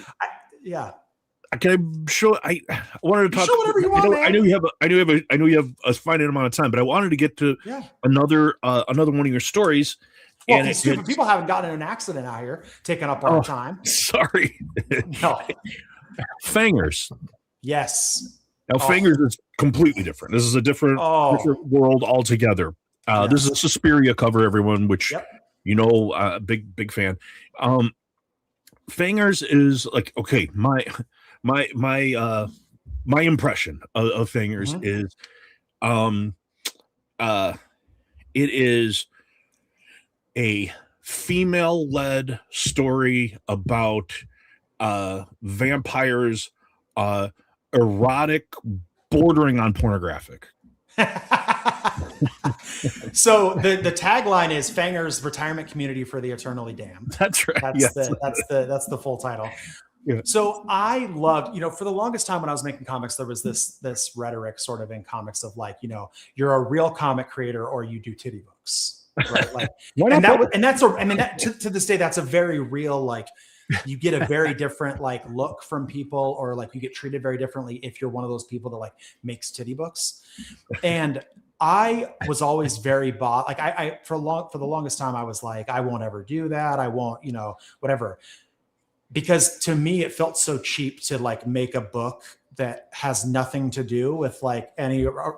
Can I show? I wanted to talk. Show whatever you want, man. I know you have a finite amount of time, but I wanted to get to another one of your stories. Well, and stupid people haven't gotten in an accident out here, taking up our time. Sorry. No. Fangers. Yes. Now, Fangers is completely different. This is a different world altogether. This is a Suspiria cover, everyone, which big fan. Fangers is like, okay, my impression of Fangers is it is a female-led story about vampires, erotic, bordering on pornographic. So the tagline is Fangers Retirement Community for the Eternally Damned. That's right. That's the full title. Yeah. So I loved, for the longest time when I was making comics, there was this rhetoric sort of in comics of like, you're a real comic creator or you do titty books, right? Like, to this day, that's a very real, like, you get a very different like look from people, or like you get treated very differently if you're one of those people that like makes titty books. And I was always very like I for the longest time I was like, I won't ever do that. I won't, whatever. Because to me, it felt so cheap to like make a book that has nothing to do with like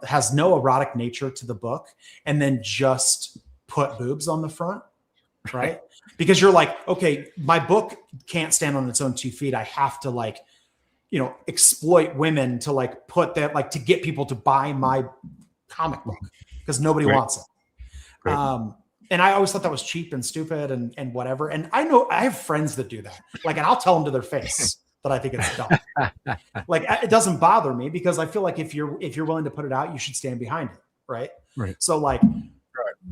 has no erotic nature to the book, and then just put boobs on the front. Right. Because you're like, okay, my book can't stand on its own 2 feet. I have to like, exploit women to like put that, like to get people to buy my comic book because nobody wants it. Right. And I always thought that was cheap and stupid and whatever. And I know I have friends that do that. Like, and I'll tell them to their face that I think it's dumb. Like, it doesn't bother me because I feel like if you're willing to put it out, you should stand behind it. Right. So like,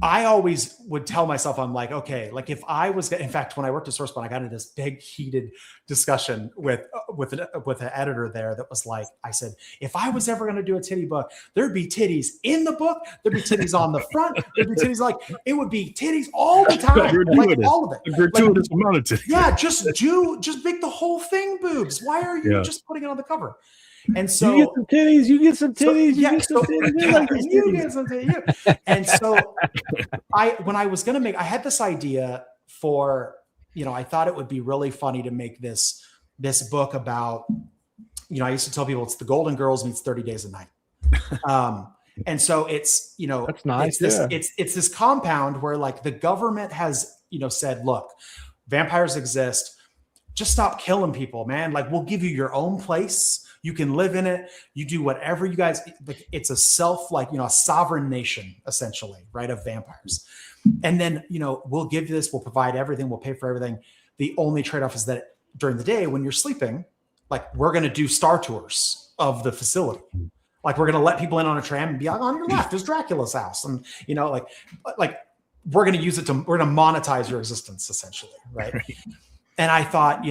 I always would tell myself, I'm like, okay, like if I was, in fact, when I worked at SourceBond, I got into this big heated discussion with an editor there that was like, I said, if I was ever going to do a titty book, there'd be titties in the book. There'd be titties on the front. There'd be titties it would be titties all the time. Like all of it. Gratuitous amount of titties. Yeah, just make the whole thing boobs. Why are you just putting it on the cover? And so you get some titties, you get some titties. And so when I was going to make, I had this idea for, I thought it would be really funny to make this book about, I used to tell people it's the Golden Girls meets 30 Days a Night. And so it's, that's nice. It's this compound where like the government has, said, look, vampires exist. Just stop killing people, man. Like, we'll give you your own place. You can live in it. You do whatever you guys, like, it's a a sovereign nation, essentially, right, of vampires. And then, we'll give you this, we'll provide everything, we'll pay for everything. The only trade-off is that during the day when you're sleeping, like, we're going to do star tours of the facility. Like, we're going to let people in on a tram and be like, on your left is Dracula's house. And, like we're going to use it we're going to monetize your existence, essentially, right? And I thought,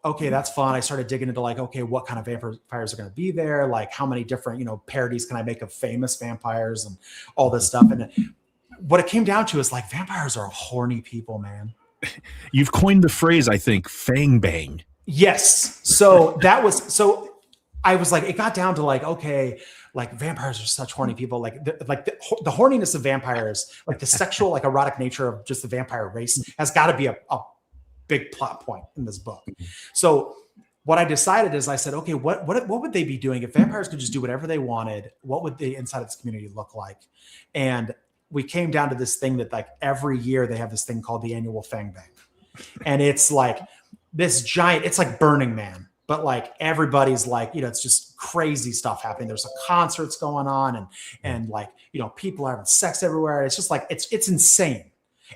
okay, that's fun. I started digging into like, okay, what kind of vampires are going to be there? Like, how many different, parodies can I make of famous vampires and all this stuff? And what it came down to is like, vampires are horny people, man. You've coined the phrase, I think, fang bang. Yes. So I was like, it got down to like, okay, like vampires are such horny people. Like the horniness of vampires, like the sexual, like erotic nature of just the vampire race has got to be a big plot point in this book. So what I decided is I said, okay, what would they be doing if vampires could just do whatever they wanted? What would the inside of this community look like? And we came down to this thing that like every year they have this thing called the annual Fang Bang. And it's like this giant, it's like Burning Man, but like everybody's like, it's just crazy stuff happening. There's like concerts going on and like, people are having sex everywhere. It's just like, it's insane.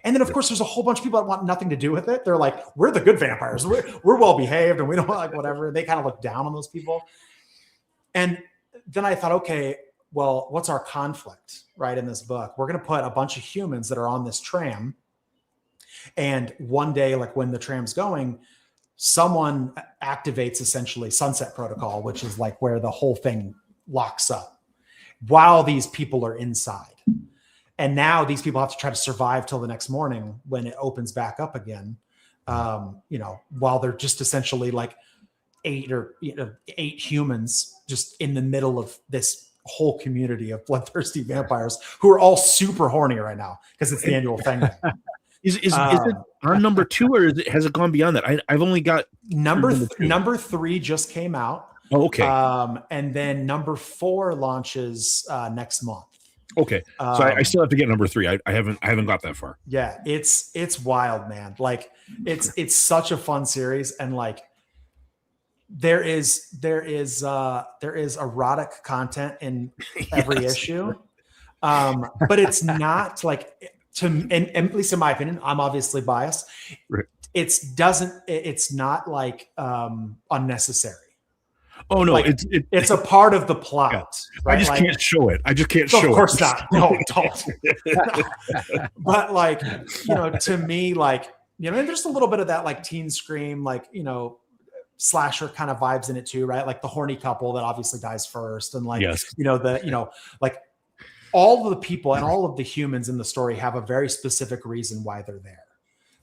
And then of course there's a whole bunch of people that want nothing to do with it. They're like, we're the good vampires. We're well behaved and we don't like whatever. They kind of look down on those people. And then I thought, okay, well, what's our conflict, right? In this book, we're going to put a bunch of humans that are on this tram. And one day, like when the tram's going, someone activates essentially Sunset Protocol, which is like where the whole thing locks up while these people are inside. And now these people have to try to survive till the next morning when it opens back up again. While they're just essentially like 8 humans just in the middle of this whole community of bloodthirsty vampires who are all super horny right now because it's the annual thing. Is it on number 2 or has it gone beyond that? I've only got number 3 just came out. Oh, okay. And then number 4 launches next month. Okay. So I still have to get number 3. I haven't got that far. Yeah, it's wild, man. Like it's such a fun series. And like there is erotic content in every issue. But it's not like and at least in my opinion, I'm obviously biased. Right. It's not like unnecessary. Oh no, like, it's a part of the plot. Yeah. Right? I just can't show it. I just can't show it. Of course not. No, don't. But like, to me, like, there's a little bit of that like teen scream, like, slasher kind of vibes in it too, right? Like the horny couple that obviously dies first. And like, yes. Like all of the people and all of the humans in the story have a very specific reason why they're there.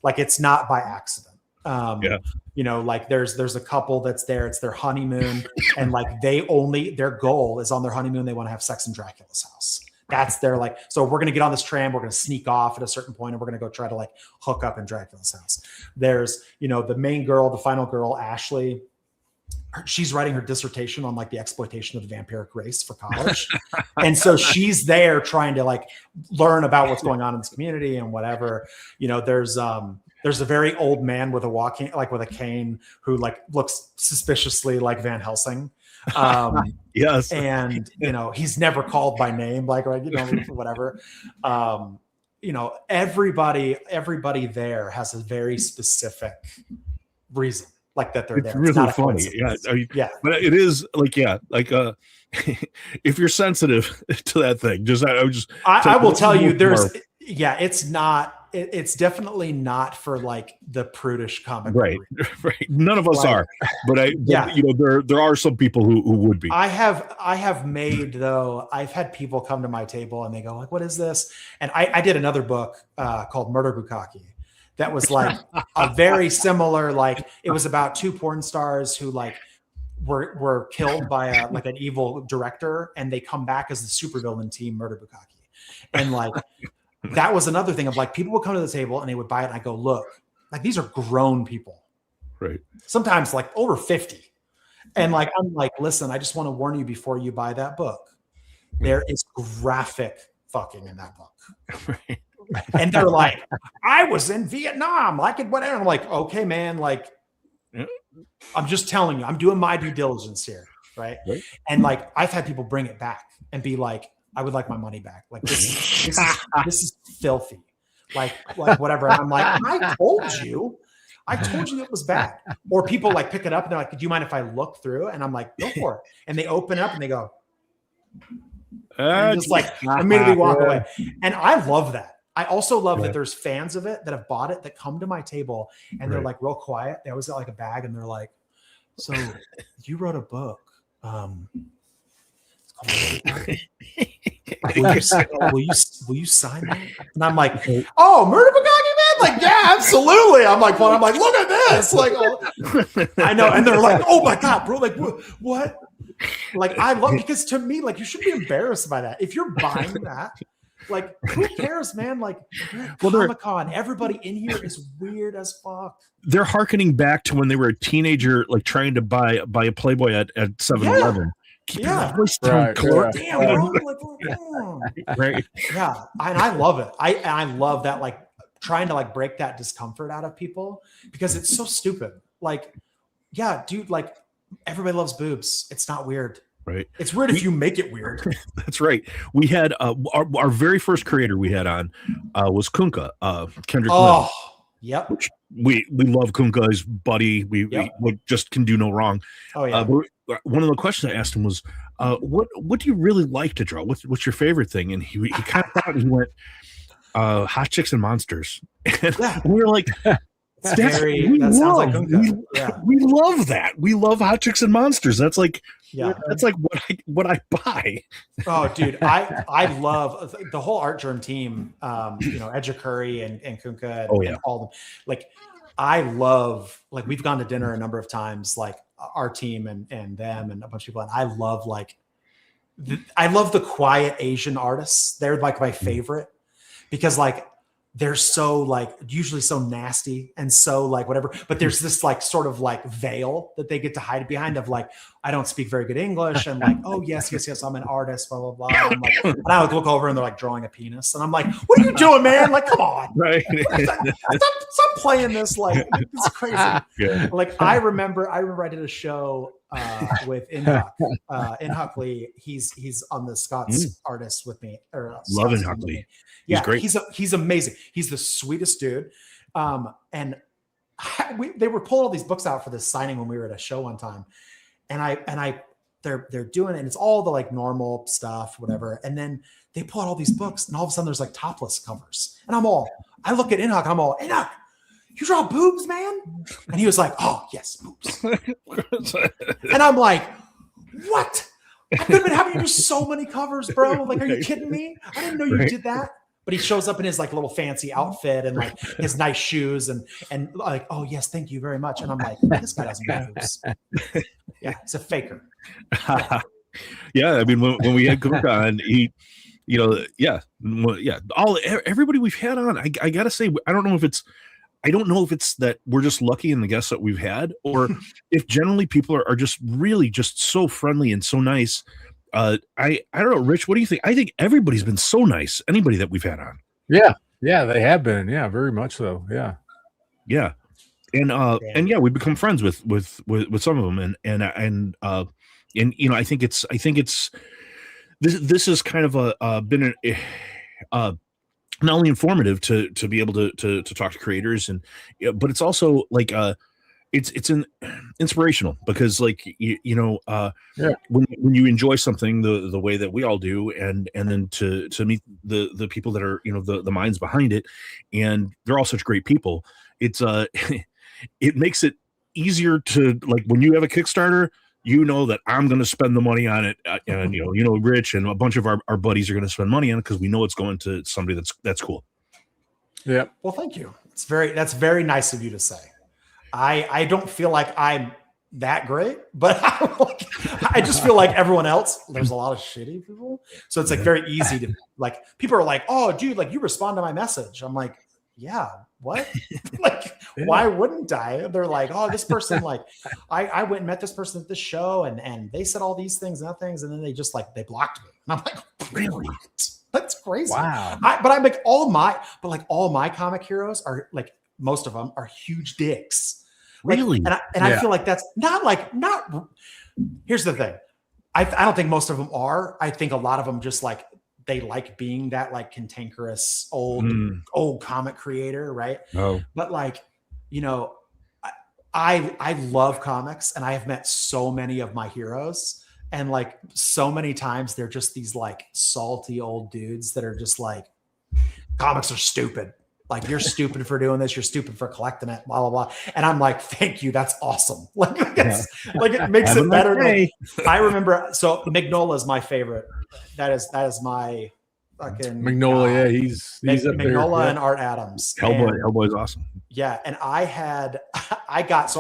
Like it's not by accident. Like there's a couple that's there, it's their honeymoon, and like their goal is on their honeymoon, they want to have sex in Dracula's house. That's their like, so we're going to get on this tram, we're going to sneak off at a certain point, and we're going to go try to like hook up in Dracula's house. There's, the main girl, the final girl, Ashley, she's writing her dissertation on like the exploitation of the vampiric race for college. And so she's there trying to like learn about what's going on in this community and whatever. There's a very old man with a cane who like looks suspiciously like Van Helsing. Yes. And, he's never called by name, like, whatever. Everybody there has a very specific reason, like that they're it's there. It's really funny. Yeah. But it is like, if you're sensitive to that thing, I will tell you it's definitely not for like the prudish comic. Right. None of us are, but there are some people who would be. I've had people come to my table and they go like, what is this? And I did another book called Murder Bukkake that was like a very similar, like it was about 2 porn stars who like were killed by an evil director, and they come back as the supervillain team Murder Bukkake. And like that was another thing of like people would come to the table and they would buy it, and I go, look, like these are grown people, right? Sometimes like over 50. And like I'm like, listen, I just want to warn you before you buy that book. There is graphic fucking in that book. Right. And they're like, I was in Vietnam, like it whatever. I'm like, okay, man, like I'm just telling you, I'm doing my due diligence here, right? And like I've had people bring it back and be like, I would like my money back. Like this is filthy. Like whatever. And I'm like, I told you it was bad. Or people like pick it up and they're like, do you mind if I look through? And I'm like, go for it. And they open it up and they go, and just like immediately walk away. And I love that. I also love that there's fans of it that have bought it that come to my table and they're like real quiet. They always got like a bag and they're like, so you wrote a book. It's Will you sign that? And I'm like, oh, Murder Bugatti, man. Like, yeah, absolutely. I'm like, look at this. Like, oh. I know. And they're like, oh my God, bro. Like, what? Like, I love, because to me, like, you should be embarrassed by that. If you're buying that, like, who cares, man? Like, Comic-Con, everybody in here is weird as fuck. They're hearkening back to when they were a teenager, like trying to buy a Playboy at 7-Eleven. Yeah. Right. Damn, bro. Like, right. Yeah. And I love it. I love that, like, trying to like break that discomfort out of people, because it's so stupid. Like, yeah, dude, like, everybody loves boobs. It's not weird. Right. It's weird if you make it weird. That's right. We had our very first creator we had on was Kunka, Kendrick. Oh, yep. We love Kunka, his buddy. We just can do no wrong. Oh yeah. One of the questions I asked him was, what do you really like to draw? What's your favorite thing? And he kind of thought, and he went, hot chicks and monsters. And we were like, that sounds like Kunka. We love that. We love hot chicks and monsters. That's like, that's like what I buy. Oh, dude, I love the whole Art Germ team. Edger Curry and Kunka and all them. Like, I love, like, we've gone to dinner a number of times, like our team and them and a bunch of people. And I love the quiet Asian artists. They're like my favorite, because like they're so like usually so nasty and so like whatever, but there's this like sort of like veil that they get to hide behind of like, I don't speak very good English, and like, oh yes, I'm an artist, blah blah blah. And I'm like, and I look over and they're like drawing a penis, and I'm like, what are you doing, man? Like, come on, right? Stop playing this. Like, it's crazy. Yeah. Like, I remember I did a show with Inhuck Lee. He's on the Scott's artist with me. Love Inhuck Lee. Yeah, he's great. He's amazing. He's the sweetest dude. And they were pulling all these books out for this signing when we were at a show one time, and they're doing it, and it's all the like normal stuff, whatever. And then they pull out all these books, and all of a sudden there's like topless covers, and I look at Inhuck, I'm all, Inhuck, you draw boobs, man? And he was like, oh yes, boobs. And I'm like, what? I could have been having you do so many covers, bro. Like, are you kidding me? I didn't know you did that. But he shows up in his like little fancy outfit and like his nice shoes and like, oh yes, thank you very much. And I'm like, this guy doesn't know boobs. Yeah, he's a faker. Yeah, I mean, when we had Cook on, he, everybody we've had on, I gotta say, I don't know if it's that we're just lucky in the guests that we've had, or if generally people are just really just so friendly and so nice. I don't know, Rich, what do you think? I think everybody's been so nice. Anybody that we've had on. Yeah, they have been. Yeah, very much so. Yeah. And yeah, we've become friends with some of them, and I think it's this is kind of been not only informative to be able to talk to creators, but it's also like it's inspirational, because like when you enjoy something the way that we all do, and then to meet the people that are the minds behind it, and they're all such great people, it's it makes it easier to, like, when you have a Kickstarter, that I'm going to spend the money on it, and Rich and a bunch of our buddies are going to spend money on it because we know it's going to somebody that's cool. Yeah. Well, thank you. That's very nice of you to say. I don't feel like I'm that great, but I just feel like everyone else, there's a lot of shitty people. So it's like very easy to, like, people are like, oh dude, like, you respond to my message. I'm like, yeah, what? Like, why wouldn't I? They're like, oh, this person, like, I went and met this person at this show, and they said all these things and that things, and then they just like, they blocked me. And I'm like, really? That's crazy. Wow. But I'm like, all my comic heroes are like, most of them are huge dicks. Really? Like, and I feel like that's not. Here's the thing. I don't think most of them are. I think a lot of them just like, they like being that like cantankerous old comic creator, right? Oh. But like, I love comics, and I have met so many of my heroes, and like so many times they're just these like salty old dudes that are just like, comics are stupid. Like, you're stupid for doing this. You're stupid for collecting it, blah, blah, blah. And I'm like, thank you. That's awesome. Like, like it makes it better. Like, I remember, so Mignola is my favorite. That is my fucking Magnolia. He's up Mignola there. and Art Adams. Hellboy's awesome. Yeah. And I've got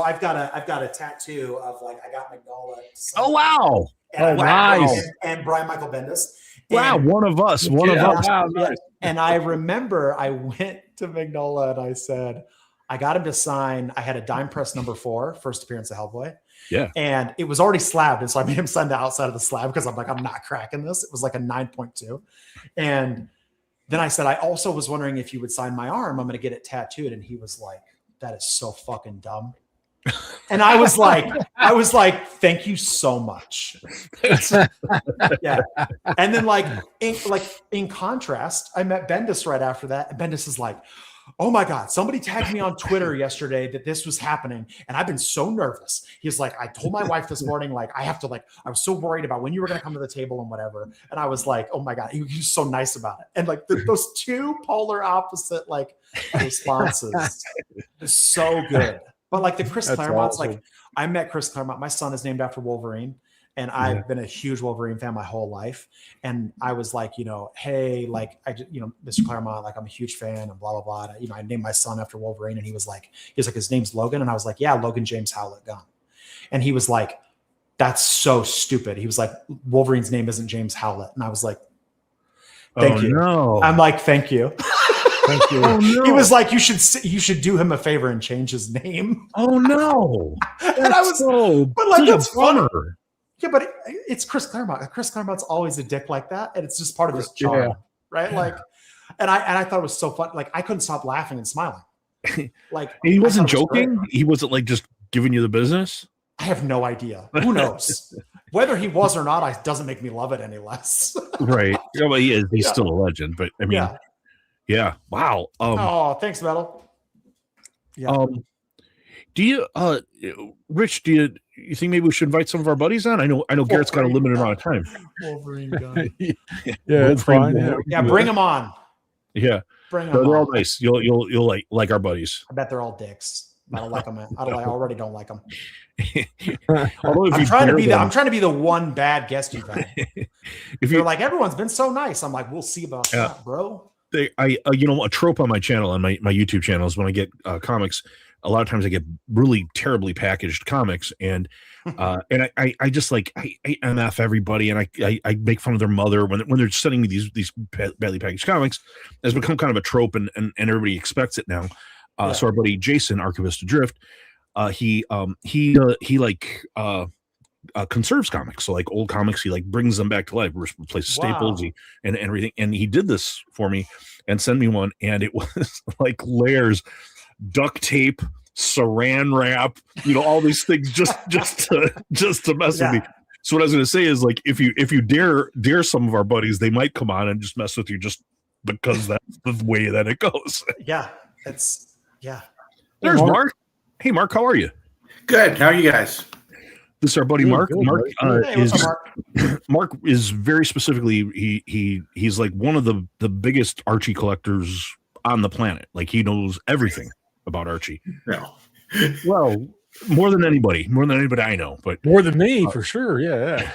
a tattoo of like, I got Mignola. Oh, wow. Nice. And Brian Michael Bendis. Wow, one of us. Wow, nice. And I remember I went to Mignola and I said, I got him to sign. I had a dime press number 4, first appearance of Hellboy. Yeah. And it was already slabbed. And so I made him sign the outside of the slab because I'm like, I'm not cracking this. It was like a 9.2. And then I said, I also was wondering if you would sign my arm. I'm going to get it tattooed. And he was like, that is so fucking dumb. And I was like, thank you so much. Yeah. And then in contrast, I met Bendis right after that. And Bendis is like, oh my God, somebody tagged me on Twitter yesterday that this was happening. And I've been so nervous. He's like, I told my wife this morning, like, I was so worried about when you were going to come to the table and whatever. And I was like, oh my God, he was so nice about it. And like those two polar opposite, like, responses is so good. But like the Chris Claremont's, awesome. Like, I met Chris Claremont. My son is named after Wolverine. And I've been a huge Wolverine fan my whole life. And I was like, hey, like, Mr. Claremont, like, I'm a huge fan and blah, blah, blah. And, I named my son after Wolverine. And he was like, his name's Logan. And I was like, yeah, Logan James Howlett Gunn. And he was like, that's so stupid. He was like, Wolverine's name isn't James Howlett. And I was like, thank you. No. I'm like, thank you. Thank you. Oh, no. He was like, you should do him a favor and change his name. Oh no. And I was but like, it's funny. Yeah, but it's Chris Claremont. Chris Claremont's always a dick like that, and it's just part of his charm, right? Like, and I thought it was so fun. Like, I couldn't stop laughing and smiling. Like, he wasn't joking. He wasn't like just giving you the business. I have no idea. Who knows? Whether he was or not, it doesn't make me love it any less. Right. Yeah, well, he is. He's still a legend, but I mean, yeah. Wow. Thanks, Metal. Yeah. Do you, Rich? Do you think maybe we should invite some of our buddies on? I know Garrett's got a limited amount of time. Wolverine guy. Yeah, it's fine. Yeah, bring them on. Yeah, bring them. They're all nice. You'll like our buddies. I bet they're all dicks. I don't like them. I already don't like them. Although I'm trying to be the one bad guest you've had. They're like, everyone's been so nice. I'm like, we'll see about that, bro. A trope on my channel, on my YouTube channel, is when I get comics. A lot of times I get really terribly packaged comics, and I just like I MF everybody, and I make fun of their mother when they're sending me these badly packaged comics. It's become kind of a trope, and everybody expects it now. So our buddy Jason, Archivist Adrift, he conserves comics. So like old comics, he like brings them back to life, replaces staples and everything. And he did this for me and sent me one, and it was like layers, duct tape, saran wrap, all these things just to mess with me. So what I was going to say is, like, if you dare some of our buddies, they might come on and just mess with you just because that's the way that it goes. Yeah, There's Mark. Hey, Mark, how are you? Good. How are you guys? This is our buddy Mark. Mark Mark is very specifically he's like one of the biggest Archie collectors on the planet. Like, he knows everything about Archie. No. Well, more than anybody I know, but more than me for sure. Yeah.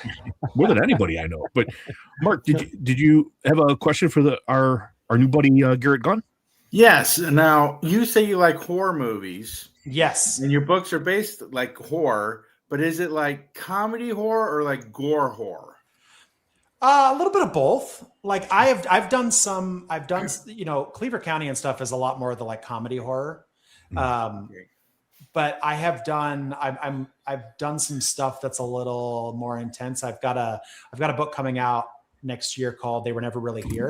More than anybody I know. But Mark, did you have a question for our new buddy Garrett Gunn? Yes. Now, you say you like horror movies. Yes. And your books are based like horror, but is it like comedy horror or like gore horror? A little bit of both. Like, I've done Cleaver County and stuff is a lot more of the like comedy horror. But I have done I've done some stuff that's a little more intense. I've got a book coming out next year called They Were Never Really Here,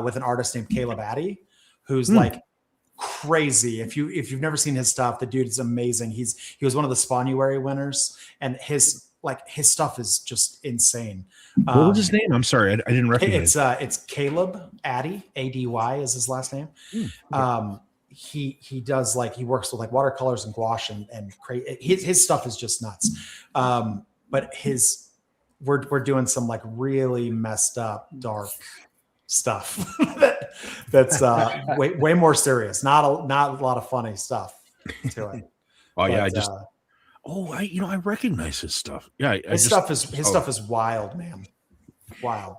with an artist named Caleb Addy, who's like crazy. If you've never seen his stuff, the dude is amazing. He was one of the Spawnuary winners, and his stuff is just insane. What was his name? I'm sorry, I didn't recognize. It's Caleb Addy, ADY is his last name. He does he works with like watercolors and gouache and his stuff is just nuts. But we're doing some like really messed up dark stuff that's way more serious. Not a lot of funny stuff to it. Oh, yeah, I recognize his stuff. Yeah, his stuff is wild, man. Wild.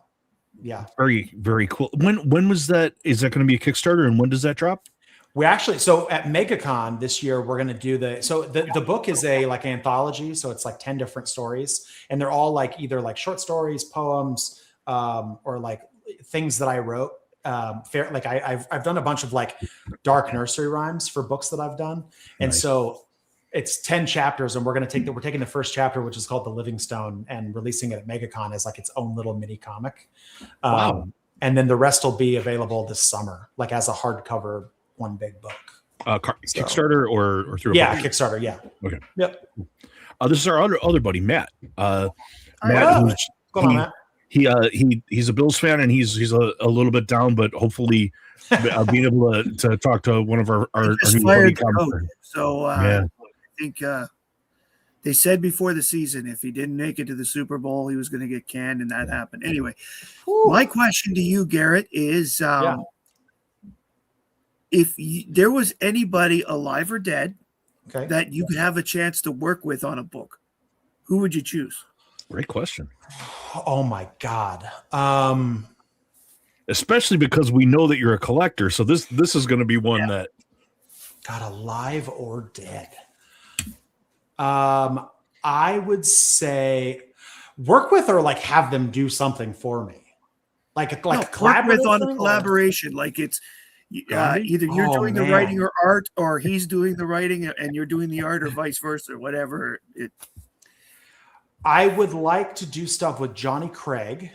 Yeah. Very, very cool. When was that? Is that going to be a Kickstarter, and when does that drop? We actually, so at MegaCon this year, we're going to do the book is a like anthology. So it's like 10 different stories, and they're all like either like short stories, poems, or like things that I wrote. Like I've done a bunch of like dark nursery rhymes for books that I've done. And nice. So it's 10 chapters, and we're taking the first chapter, which is called The Living Stone, and releasing it at MegaCon as like its own little mini comic. Wow. And then the rest will be available this summer, like as a hardcover, one big book. Kickstarter or through a book? Kickstarter. Yeah. Okay. Yep. This is our other buddy, Matt. Matt, what's going on, Matt? He's a Bills fan, and he's a little bit down, but hopefully being able to talk to one of our new buddy commentators. So I think they said before the season, if he didn't make it to the Super Bowl, he was going to get canned, and that happened. Anyway, my question to you, Garrett, is if there was anybody alive or dead that you could have a chance to work with on a book, who would you choose? Great question. Oh my God. Especially because we know that you're a collector. So this is going to be one that got alive or dead. I would say work with or like have them do something for me. Like work with on a collaboration. Like it's either you're doing the writing or art, or he's doing the writing and you're doing the art, or vice versa, whatever. I would like to do stuff with Johnny Craig.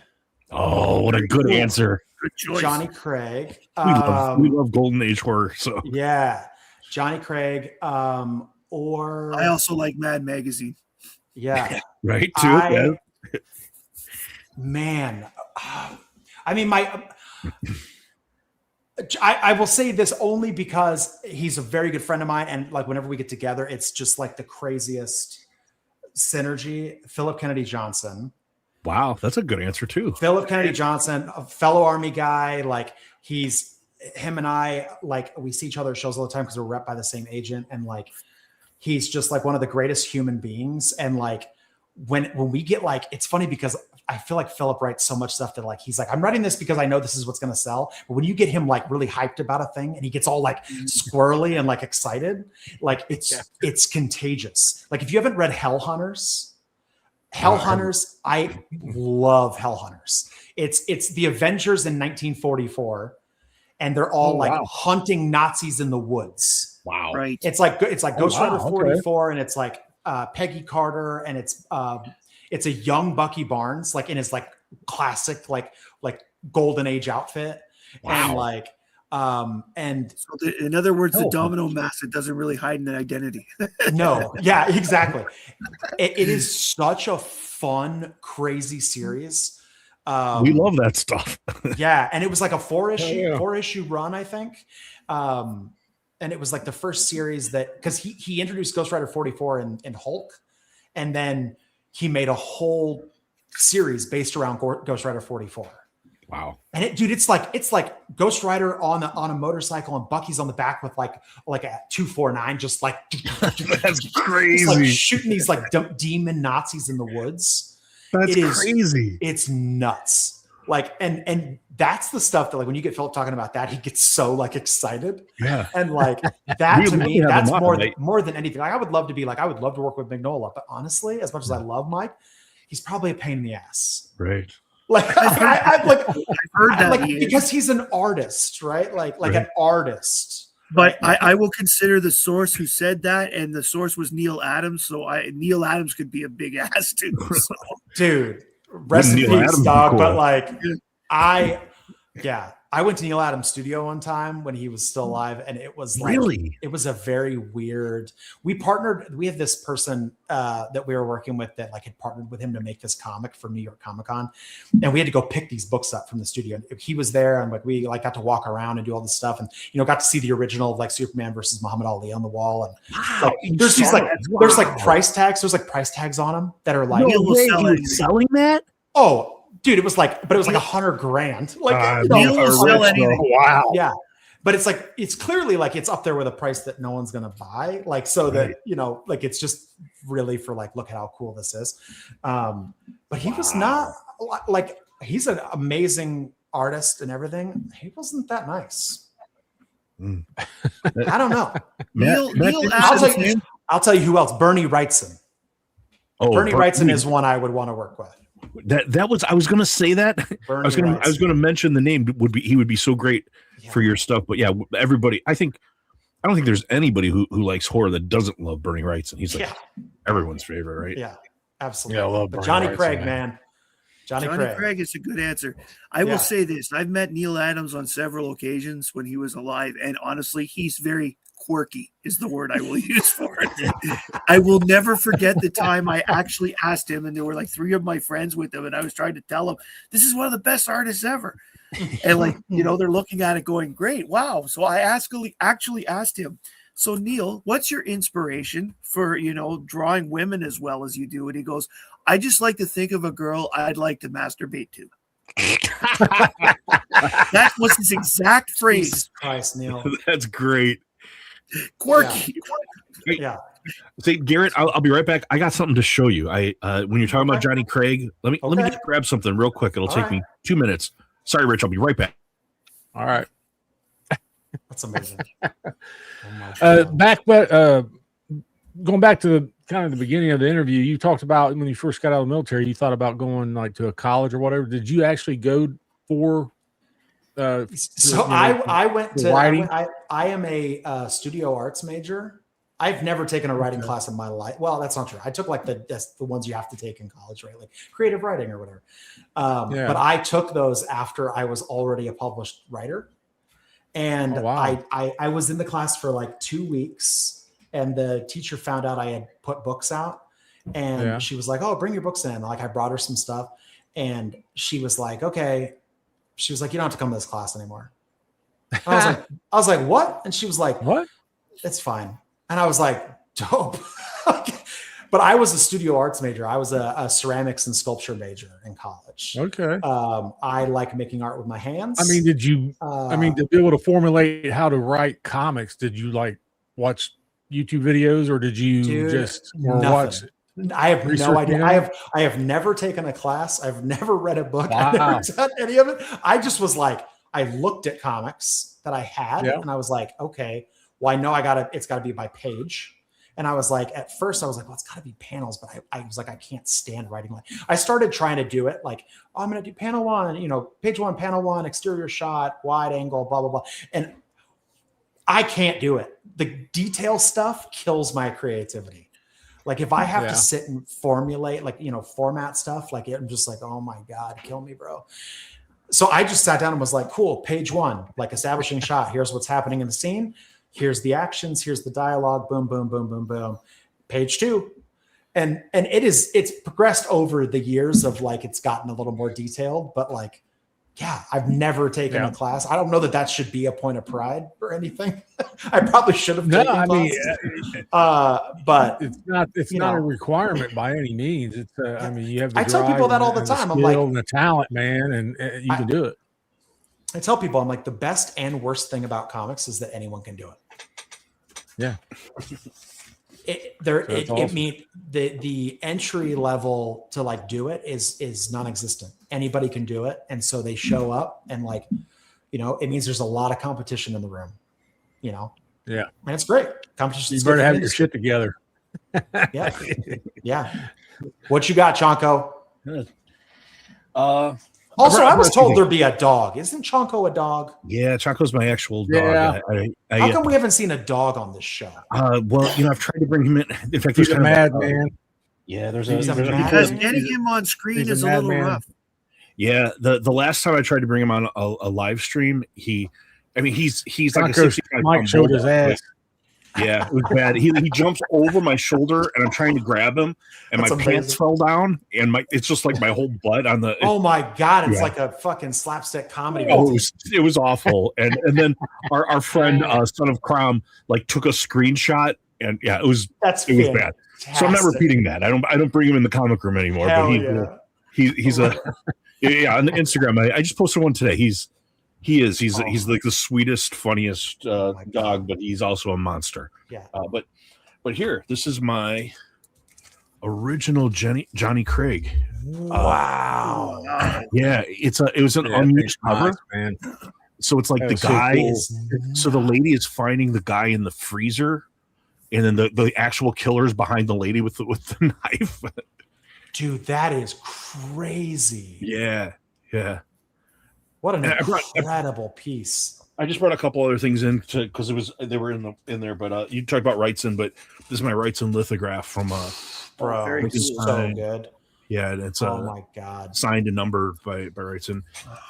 Oh, what a good answer. Good choice. Johnny Craig. We love Golden Age horror. So yeah, Johnny Craig. Or I also like Mad Magazine. Yeah. Right. Too. Man. I mean, I will say this only because he's a very good friend of mine. And like, whenever we get together, it's just like the craziest synergy. Philip Kennedy Johnson. Wow. That's a good answer too. Philip Kennedy Johnson, a fellow Army guy. Like him and I, like we see each other at shows all the time because we're rep by the same agent. And like, he's just like one of the greatest human beings. And like, when we get like, it's funny because I feel like Philip writes so much stuff that like, he's like, I'm writing this because I know this is what's going to sell. But when you get him like really hyped about a thing and he gets all like squirrely and like excited, like it's contagious. Like if you haven't read Hell Hunters, I love Hell Hunters. It's the Avengers in 1944. And they're all hunting Nazis in the woods. Wow. Right. It's like Ghost Rider 44, and it's like Peggy Carter, and it's a young Bucky Barnes, like in his like classic like golden age outfit. Wow. And like and so in other words, the domino mask, it doesn't really hide an identity. No, yeah, exactly. It is such a fun, crazy series. We love that stuff. Yeah, and it was like a four issue run, I think. And it was like the first series that, because he introduced Ghost Rider 44 in Hulk, and then he made a whole series based around Ghost Rider 44. Wow. And it's like Ghost Rider on a motorcycle, and Bucky's on the back with like a 249, just like that's crazy, just like shooting these like demon Nazis in the woods. That's crazy. It's nuts. Like, and that's the stuff that like when you get Philip talking about that, he gets so like excited. Yeah. And like that to me, that's more than anything. Like I would love to work with Mignola, but honestly, as much as I love Mike, he's probably a pain in the ass. Right. Like I've heard that like, because he's an artist, right? Like an artist. But right? I will consider the source who said that, and the source was Neil Adams. So Neil Adams could be a big ass too. So. Dude, rest in peace, dog. Cool. But like I went to Neil Adams' studio one time when he was still alive, and it was like, it was a very weird. We have this person that we were working with that like had partnered with him to make this comic for New York Comic Con, and we had to go pick these books up from the studio. And he was there, and like we like got to walk around and do all this stuff, and got to see the original of like Superman versus Muhammad Ali on the wall, and like, there's like price tags. There's like price tags on them that are like selling that. Oh. dude, it was like $100,000. Like, Neil will sell anything. Wow. Yeah. But it's like, it's clearly like it's up there with a price that no one's going to buy. Like, so that, like it's just really for like, look at how cool this is. But he was not like, he's an amazing artist and everything. He wasn't that nice. I don't know. Neil I'll tell you who else. Bernie Wrightson. Bernie Wrightson is one I would want to work with. That was, I was going to say that. I was going to mention the name. He would be so great for your stuff. But yeah, everybody. I don't think there's anybody who likes horror that doesn't love Bernie Wrightson. He's like everyone's favorite, right? Yeah, absolutely. Yeah, I love but Bernie Johnny Wrightson, Craig, man. Johnny Craig is a good answer. I will say this. I've met Neil Adams on several occasions when he was alive. And honestly, he's very quirky is the word I will use for it. I will never forget the time I actually asked him, and there were like 3 of my friends with him, and I was trying to tell him, this is one of the best artists ever. And like, they're looking at it going, great, wow. So I actually asked him, so Neil, what's your inspiration for, drawing women as well as you do? And he goes, I just like to think of a girl I'd like to masturbate to. That was his exact phrase. Jesus Christ, Neil. That's great. Quirky. Yeah. Say, Garrett, I'll be right back. I got something to show you. When you're talking about Johnny Craig, let me just grab something real quick. It'll take me 2 minutes. Sorry, Rich. I'll be right back. All right. That's amazing. Going back to the beginning of the interview, you talked about when you first got out of the military, you thought about going like to a college or whatever. Did you actually go for? I went to writing. I am a studio arts major. I've never taken a writing class in my life. Well, that's not true. I took like the ones you have to take in college, right? Like creative writing or whatever. But I took those after I was already a published writer. And I was in the class for like 2 weeks, and the teacher found out I had put books out, and she was like, oh, bring your books in. Like I brought her some stuff, and she was like, okay. She was like, you don't have to come to this class anymore. I was like, what? And she was like, what? It's fine. And I was like, dope. But I was a studio arts major. I was a ceramics and sculpture major in college. Okay. I like making art with my hands. I mean, did you, to be able to formulate how to write comics, did you like watch YouTube videos, or did you watch? I have no idea. I have never taken a class. I've never read a book. I've never done any of it. I just was like, I looked at comics that I had and I was like, okay, well, I know it's gotta be by page. And I was like, at first I was like, well, it's gotta be panels, but I was like, I can't stand writing. Like I started trying to do it like, oh, I'm gonna do panel 1, page 1, panel 1, exterior shot, wide angle, blah, blah, blah. And I can't do it. The detail stuff kills my creativity. Like if I have to sit and formulate, like, format stuff, like I'm just like, oh my God, kill me, bro. So I just sat down and was like, cool, page 1, like establishing shot. Here's what's happening in the scene. Here's the actions. Here's the dialogue. Boom, boom, boom, boom, boom. Page 2. And it's progressed over the years of like, it's gotten a little more detailed, but like, yeah, I've never taken a class. I don't know that should be a point of pride or anything. I probably should have taken classes. But it's not a requirement by any means. It's you have. I tell people that all the time. I'm like, the talent, man, and you can do it. I tell people, I'm like, the best and worst thing about comics is that anyone can do it. Yeah. The entry level to like do it is non-existent. Anybody can do it, and so they show up, and like, it means there's a lot of competition in the room. Yeah, and it's great. Competition. You better have your shit together. Yeah. What you got, Chonko? Good. Also, I was told there'd be a dog. Isn't Chonko a dog? Yeah, Chonko's my actual dog. Yeah. How come we haven't seen a dog on this show? Well, I've tried to bring him in. In fact, he's a madman. Yeah, because getting him on screen is a little rough. Yeah, the last time I tried to bring him on a live stream, he's like a 65 Mike showed his ass. Yeah, it was bad. He jumps over my shoulder, and I'm trying to grab him, and my pants fell down, and it's just like my whole butt on the. Oh my God! It's like a fucking slapstick comedy. Oh, it was awful, and then our friend Son of Crom like took a screenshot, and it was bad. So I'm not repeating that. I don't bring him in the comic room anymore. Hell but he's a Yeah, on the Instagram, I just posted one today. He's like the sweetest, funniest dog, but he's also a monster. Yeah. But here, this is my original Johnny Craig. Wow. Yeah, it was an unused cover, man. So it's like That the was so guy. cool. So the lady is finding the guy in the freezer, and then the actual killer is behind the lady with the knife. Dude, that is crazy. Yeah. What an incredible piece. I just brought a couple other things in because they were in there. But you talked about Wrightson, but this is my Wrightson lithograph from Bro, it's so good. Yeah, it's my God, signed and numbered by Wrightson.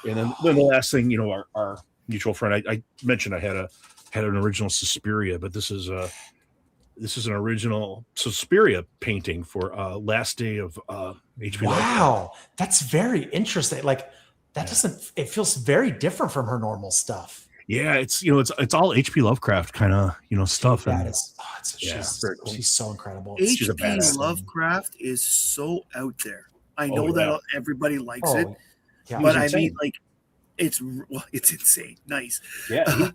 And then the last thing, our mutual friend, I mentioned I had an original Suspiria, but this is an original Suspiria painting for Last Day of HP. Wow, that's very interesting. Like that it feels very different from her normal stuff. Yeah, it's all HP Lovecraft kind of stuff. That is, she's so incredible. HP Lovecraft is so out there. I know that everybody likes it, but I mean, like, it's insane. Nice. Yeah,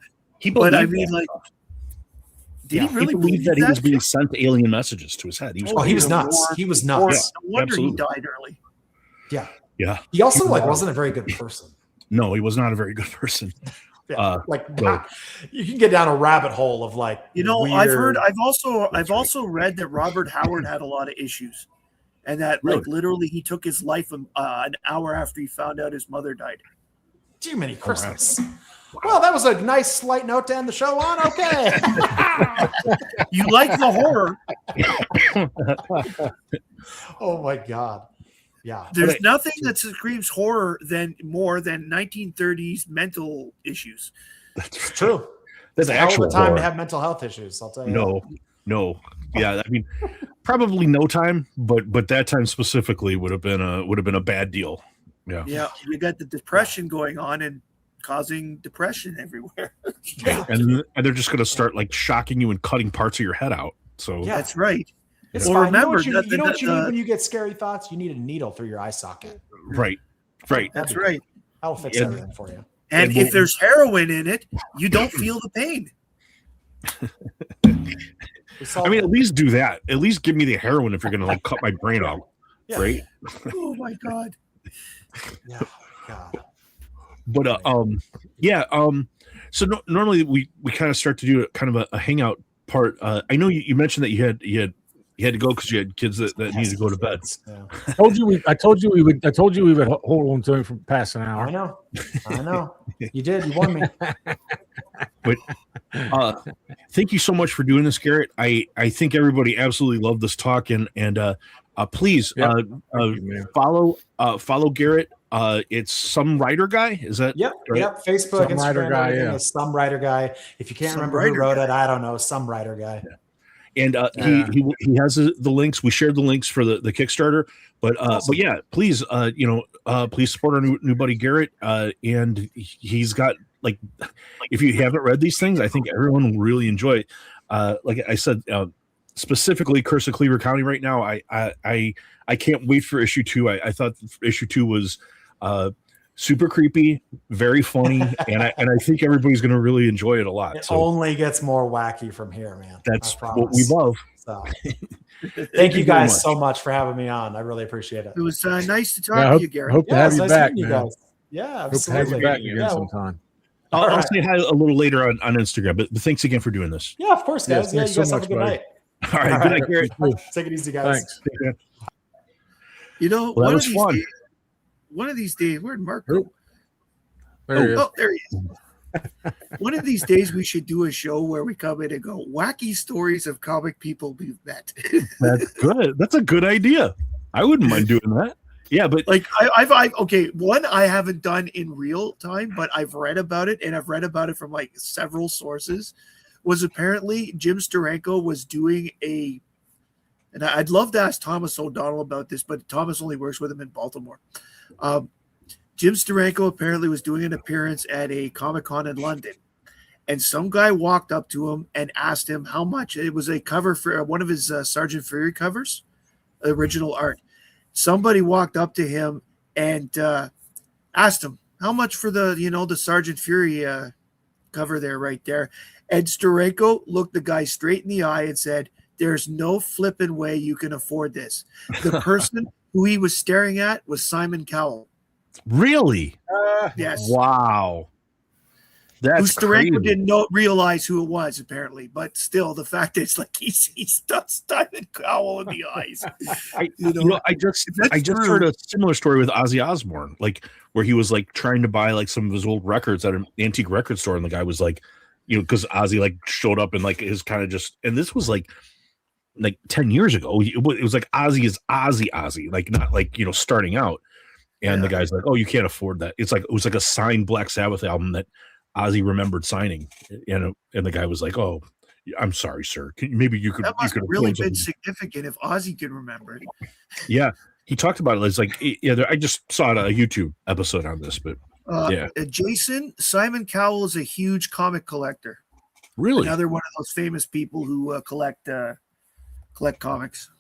but I mean, like, did he really believe that he was being sent alien messages to his head? He was nuts. He was nuts. No wonder he died early. Yeah. Yeah. He also wasn't a very good person. No, he was not a very good person. Yeah, you can get down a rabbit hole of weird... I've also read that Robert Howard had a lot of issues, and that literally he took his life an hour after he found out his mother died. Jiminy Christmas. Wow. Well, that was a nice slight note to end the show on. Okay. You like the horror. Oh my God. Yeah. There's nothing that screams horror more than 1930s mental issues. That's true. That's actual time horror. To have mental health issues. I'll tell you. No. Yeah, I mean, probably no time, but that time specifically would have been a bad deal. Yeah. Yeah, you got the depression going on and causing depression everywhere. Yeah. And they're just going to start like shocking you and cutting parts of your head out. So that's right. It's fine. Remember, you know what you need when you get scary thoughts? You need a needle through your eye socket. Right. That's right. That'll fix everything for you. And if there's heroin in it, you don't feel the pain. I mean, at least do that. At least give me the heroin if you're going to cut my brain out. Yeah. Right? Oh my God. Yeah. God. But so normally we kind of start to do kind of a hangout part. I know you mentioned that you had to go because you had kids that needed to go to bed. Yeah. I told you we would hold on to him for past an hour. I know. You did. You won me. But thank you so much for doing this, Garrett. I think everybody absolutely loved this talk, and please follow Garrett. It's Some Writer Guy. Is that? Yep. Right? Yep. Facebook, Some Instagram, Writer Guy. Yeah. Is Some Writer Guy. If you can't remember who wrote it, I don't know. Some Writer Guy. Yeah. And he has the links. We shared the links for the Kickstarter. But but yeah, please please support our new buddy Garrett. And he's got if you haven't read these things, I think everyone will really enjoy it. Like I said, specifically Curse of Cleaver County right now. I can't wait for issue 2. I thought issue 2 was super creepy, very funny, and I think everybody's going to really enjoy it a lot. It only gets more wacky from here, man. That's what we love. So, thank you guys so much for having me on. I really appreciate it. It was nice to talk to you, Garrett. Hope to have you back, man. Guys. Yeah, absolutely. Hope to have you back again sometime. I'll say hi a little later on Instagram, but thanks again for doing this. Yeah, of course, guys. Yes, you guys have a good night. All right, good night, Garrett. Take it easy, guys. Thanks. That was fun. One of these days, where'd Mark go? There he is. One of these days, we should do a show where we come in and go, wacky stories of comic people we've met. That's good. That's a good idea. I wouldn't mind doing that. Yeah, but one I haven't done in real time, but I've read about it, and I've read about it from several sources. Was apparently Jim Steranko was doing and I'd love to ask Thomas O'Donnell about this, but Thomas only works with him in Baltimore. Jim Steranko apparently was doing an appearance at a Comic-Con in London, and some guy walked up to him and asked him how much. It was a cover for one of his Sergeant Fury covers, original art. Somebody walked up to him and Asked him, how much for the, the Sergeant Fury cover there, right there. Ed Steranko looked the guy straight in the eye and said, there's no flipping way you can afford this. The person who he was staring at was Simon Cowell. Really? Yes. Wow. That's crazy. Steranko didn't realize who it was, apparently, but still, the fact is, like, he stuns Simon Cowell in the eyes. I just heard a similar story with Ozzy Osbourne, like where he was like trying to buy like some of his old records at an antique record store, and the guy was like, because Ozzy like showed up and like his kind of just, and this was like 10 years ago. It was like Ozzy is Ozzy, like not like starting out, and the guy's like, oh, you can't afford that. It was like a signed Black Sabbath album that Ozzy remembered signing, and the guy was like, "Oh, I'm sorry, sir. Maybe you could." That must have really been significant if Ozzy can remember it. Yeah, he talked about it. It's like, I just saw a YouTube episode on this, but Jason, Simon Cowell is a huge comic collector. Really, another one of those famous people who collect comics.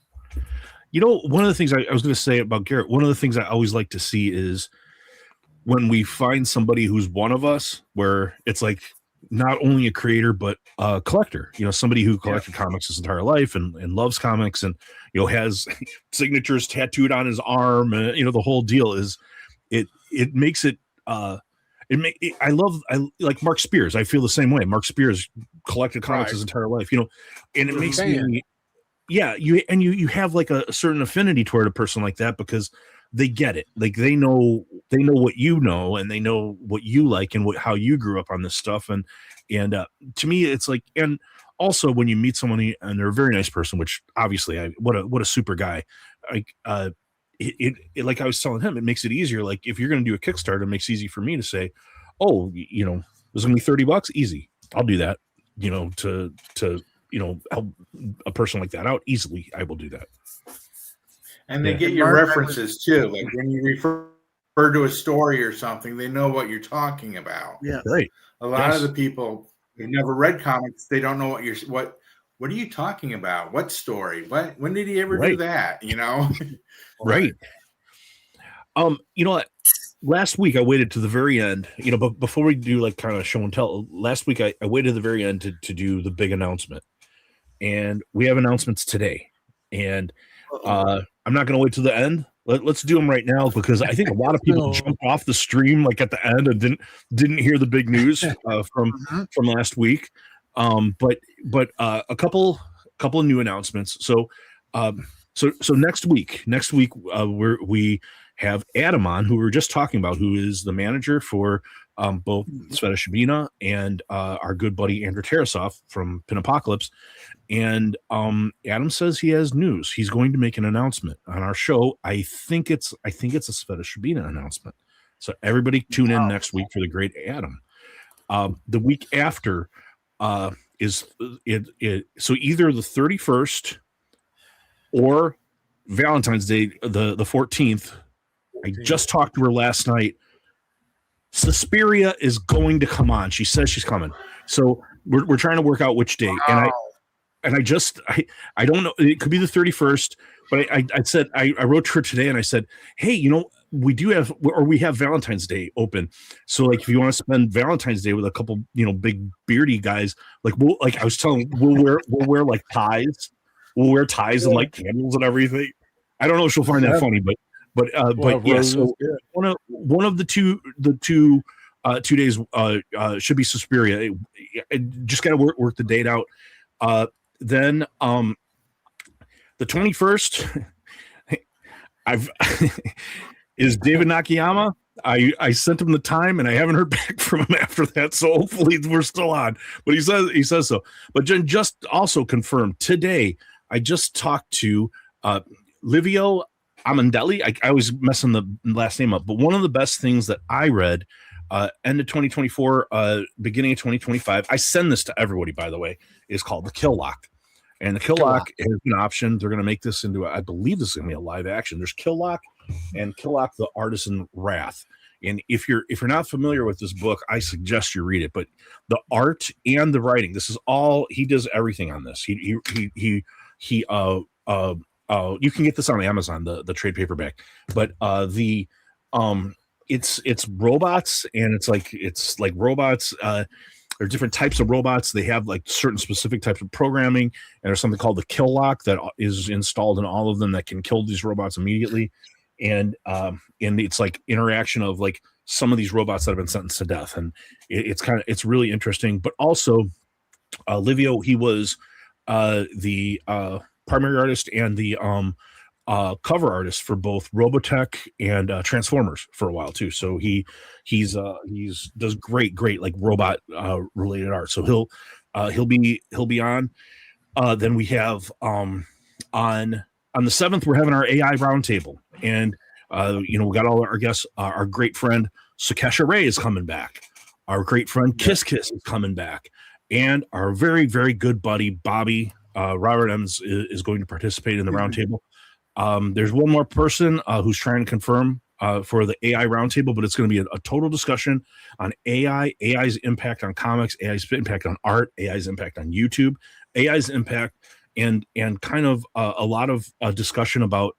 One of the things I was going to say about Garrett, one of the things I always like to see is when we find somebody who's one of us, where it's like not only a creator but a collector, somebody who collected comics his entire life and loves comics and has signatures tattooed on his arm, the whole deal is it makes it I like Mark Spears. I feel the same way. Mark Spears collected comics his entire life, and it makes me you have like a certain affinity toward a person like that because they get it. Like they know what you know, and they know what you like and how you grew up on this stuff. And to me, it's like, and also when you meet someone and they're a very nice person, which obviously what a super guy. Like, it like I was telling him, it makes it easier. Like if you're going to do a Kickstarter, it makes it easy for me to say, oh, there's going to be $30 easy. I'll do that, to help a person like that out easily. I will do that. And they get your references too. Like when you refer to a story or something, they know what you're talking about. Yeah, right. A lot of the people who've never read comics, they don't know what are you talking about? What story? When did he ever do that? Right. Last week I waited to the very end, but before we do like kind of show and tell, last week I waited to the very end to do the big announcement. And we have announcements today. And I'm not going to wait to the end. Let's do them right now because I think a lot of people jumped off the stream like at the end and didn't hear the big news from last week. But a couple of new announcements. So next week we have Adam on, who we were just talking about, who is the manager for both Sveta Shabina and our good buddy Andrew Tarasov from Pin Apocalypse. And Adam says he has news. He's going to make an announcement on our show. I think it's a Sveta Shabina announcement. So everybody tune in next week for the great Adam. The week after is it. So either the 31st or Valentine's Day, the 14th. I just talked to her last night. Suspiria is going to come on. She says she's coming. So we're trying to work out which day. And I don't know. It could be the 31st, but I said, I wrote to her today and I said, hey, we have Valentine's Day open. So like, if you want to spend Valentine's Day with a couple, big beardy guys, like I was telling, we'll wear like ties. We'll wear ties and like candles and everything. I don't know if she'll find that funny, but yeah. So one of the two 2 days should be Suspiria. I just got to work the date out. Then the 21st, is David Nakayama. I sent him the time and I haven't heard back from him after that. So hopefully we're still on. But he says so. But just also confirmed today. I just talked to Livio Amandelli. I always mess the last name up, but one of the best things that I read end of 2024, beginning of 2025, I send this to everybody, by the way, is called The Kill Lock. And The Kill Lock is an option. They're going to make this into, I believe this is going to be a live action. There's Kill Lock and Kill Lock, the Artisan Wrath. And if you're not familiar with this book, I suggest you read it. But the art and the writing, this is all, he does everything on this. You can get this on Amazon, the trade paperback. But it's robots, and it's like robots. There are different types of robots. They have like certain specific types of programming, and there's something called the kill lock that is installed in all of them that can kill these robots immediately. And it's like interaction of like some of these robots that have been sentenced to death, and it's really interesting. But also, Livio, he was the primary artist and the cover artist for both Robotech and Transformers for a while too. So he does great like robot related art. So he'll be on. Then we have on the 7th we're having our AI roundtable, and we got all our guests. Our great friend Sakesha Ray is coming back. Our great friend Kiss is coming back, and our very, very good buddy Bobby Robert Ems is going to participate in the roundtable. There's one more person who's trying to confirm for the AI roundtable, but it's going to be a total discussion on AI's impact on comics, AI's impact on art, AI's impact on YouTube, AI's impact, and kind of a lot of discussion about.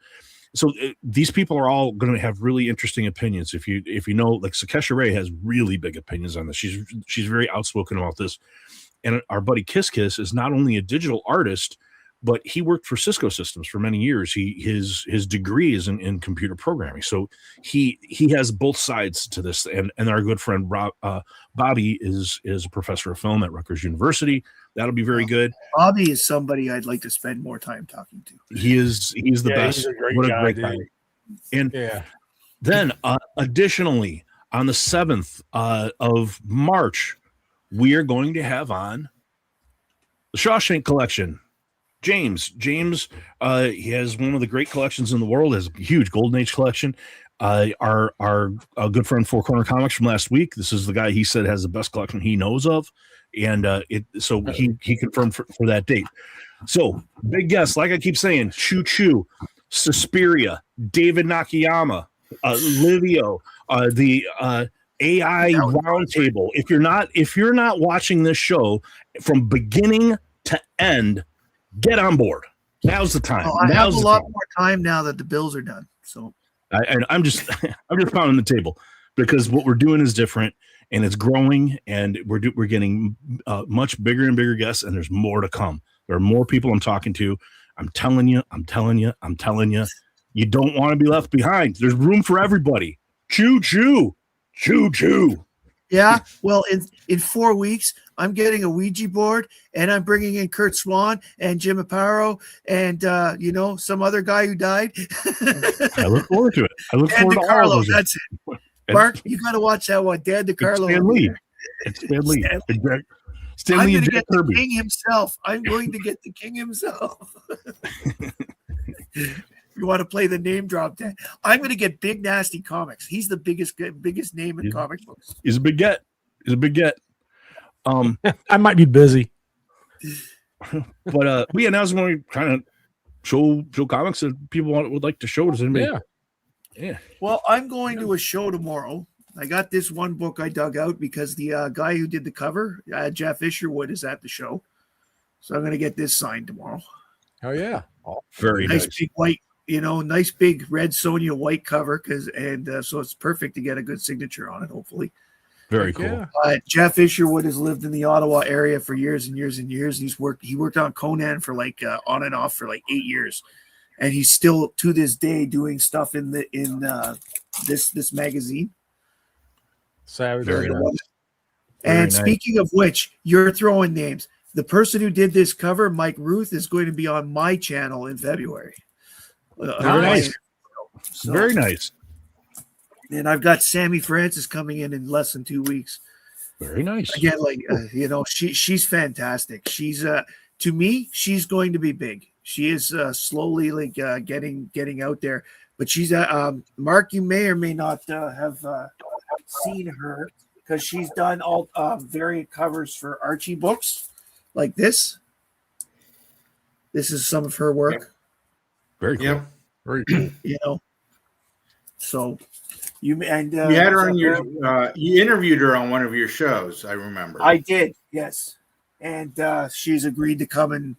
So these people are all going to have really interesting opinions. If you know, like Sakesha Ray has really big opinions on this. She's very outspoken about this. And our buddy Kiss is not only a digital artist, but he worked for Cisco Systems for many years. His degree is in computer programming, so he has both sides to this. And our good friend Bobby is a professor of film at Rutgers University. That'll be very good. Bobby is somebody I'd like to spend more time talking to. He's the best. He's a great what guy, a great dude. guy! And then additionally, on the 7th of March, we are going to have on the Shawshank Collection. James, he has one of the great collections in the world. Has a huge Golden Age collection. Our good friend Four Corner Comics from last week. This is the guy he said has the best collection he knows of, and he confirmed for that date. So big guests, like I keep saying, Choo Choo, Suspiria, David Nakayama, Livio, the AI roundtable. If you're not watching this show from beginning to end, get on board. Now's the time. I have a lot more time now that the bills are done. So I'm just pounding the table because what we're doing is different and it's growing, and we're getting much bigger and bigger guests, and there's more to come. There are more people I'm talking to. I'm telling you. You don't want to be left behind. There's room for everybody. Choo choo, choo choo. Yeah, well, in 4 weeks, I'm getting a Ouija board, and I'm bringing in Kurt Swan and Jim Aparo and some other guy who died. I look forward to it. I look forward to all of those. That's it. Mark, you got to watch that one. Dan DeCarlo. It's Stan Lee. Stan I'm Lee going to and get Jack Kirby. the king himself. I'm going to get the king himself. You want to play the name drop, Dan? I'm going to get Big Nasty Comics. He's the biggest name in comic books. He's a big get. I might be busy. But now is when we kind of show comics that people would like to show. Does anybody? Yeah. Well, I'm going to a show tomorrow. I got this one book I dug out because the guy who did the cover, Jeff Isherwood, is at the show. So I'm going to get this signed tomorrow. Oh yeah, very nice. Big white, nice big red Sonia white cover so it's perfect to get a good signature on it. Hopefully. Very cool. Yeah. Jeff Isherwood has lived in the Ottawa area for years and years and years. He worked on Conan for on and off for 8 years, and he's still to this day doing stuff in this magazine. Savage. Very nice. And speaking of which, you're throwing names. The person who did this cover, Mike Ruth, is going to be on my channel in February. Nice. Very nice. And I've got Sammy Francis coming in less than 2 weeks. Very nice. Again, she's fantastic. She's to me, she's going to be big. She is slowly getting out there. But she's Mark, you may or may not have seen her because she's done all variant covers for Archie books like this. This is some of her work. Very cool. Yeah. Very cool. So you and you had her on your you interviewed her on one of your shows, I remember. I did, yes. And she's agreed to come and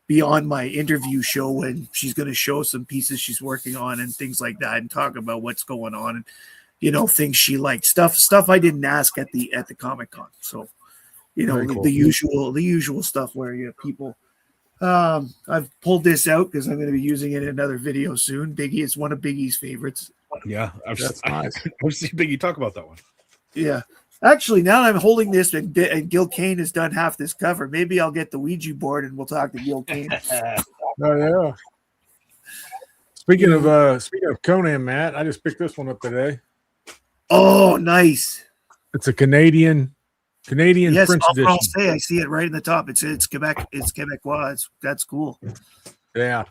be on my interview show when she's going to show some pieces she's working on and things like that and talk about what's going on. things she liked, stuff I didn't ask at the Comic-Con. So, Very cool. the usual stuff where people. I've pulled this out because I'm going to be using it in another video soon. Biggie is one of Biggie's favorites. Yeah, That's nice. I've seen Biggie talk about that one. Yeah. Actually, now I'm holding this and Gil Kane has done half this cover. Maybe I'll get the Ouija board and we'll talk to Gil Kane. Oh yeah. Speaking of Conan, Matt, I just picked this one up today. Oh, nice. It's a Canadian Yes, French I'll edition. say I see it right in the top. It's Quebec. It's Quebecois. That's cool. Yeah,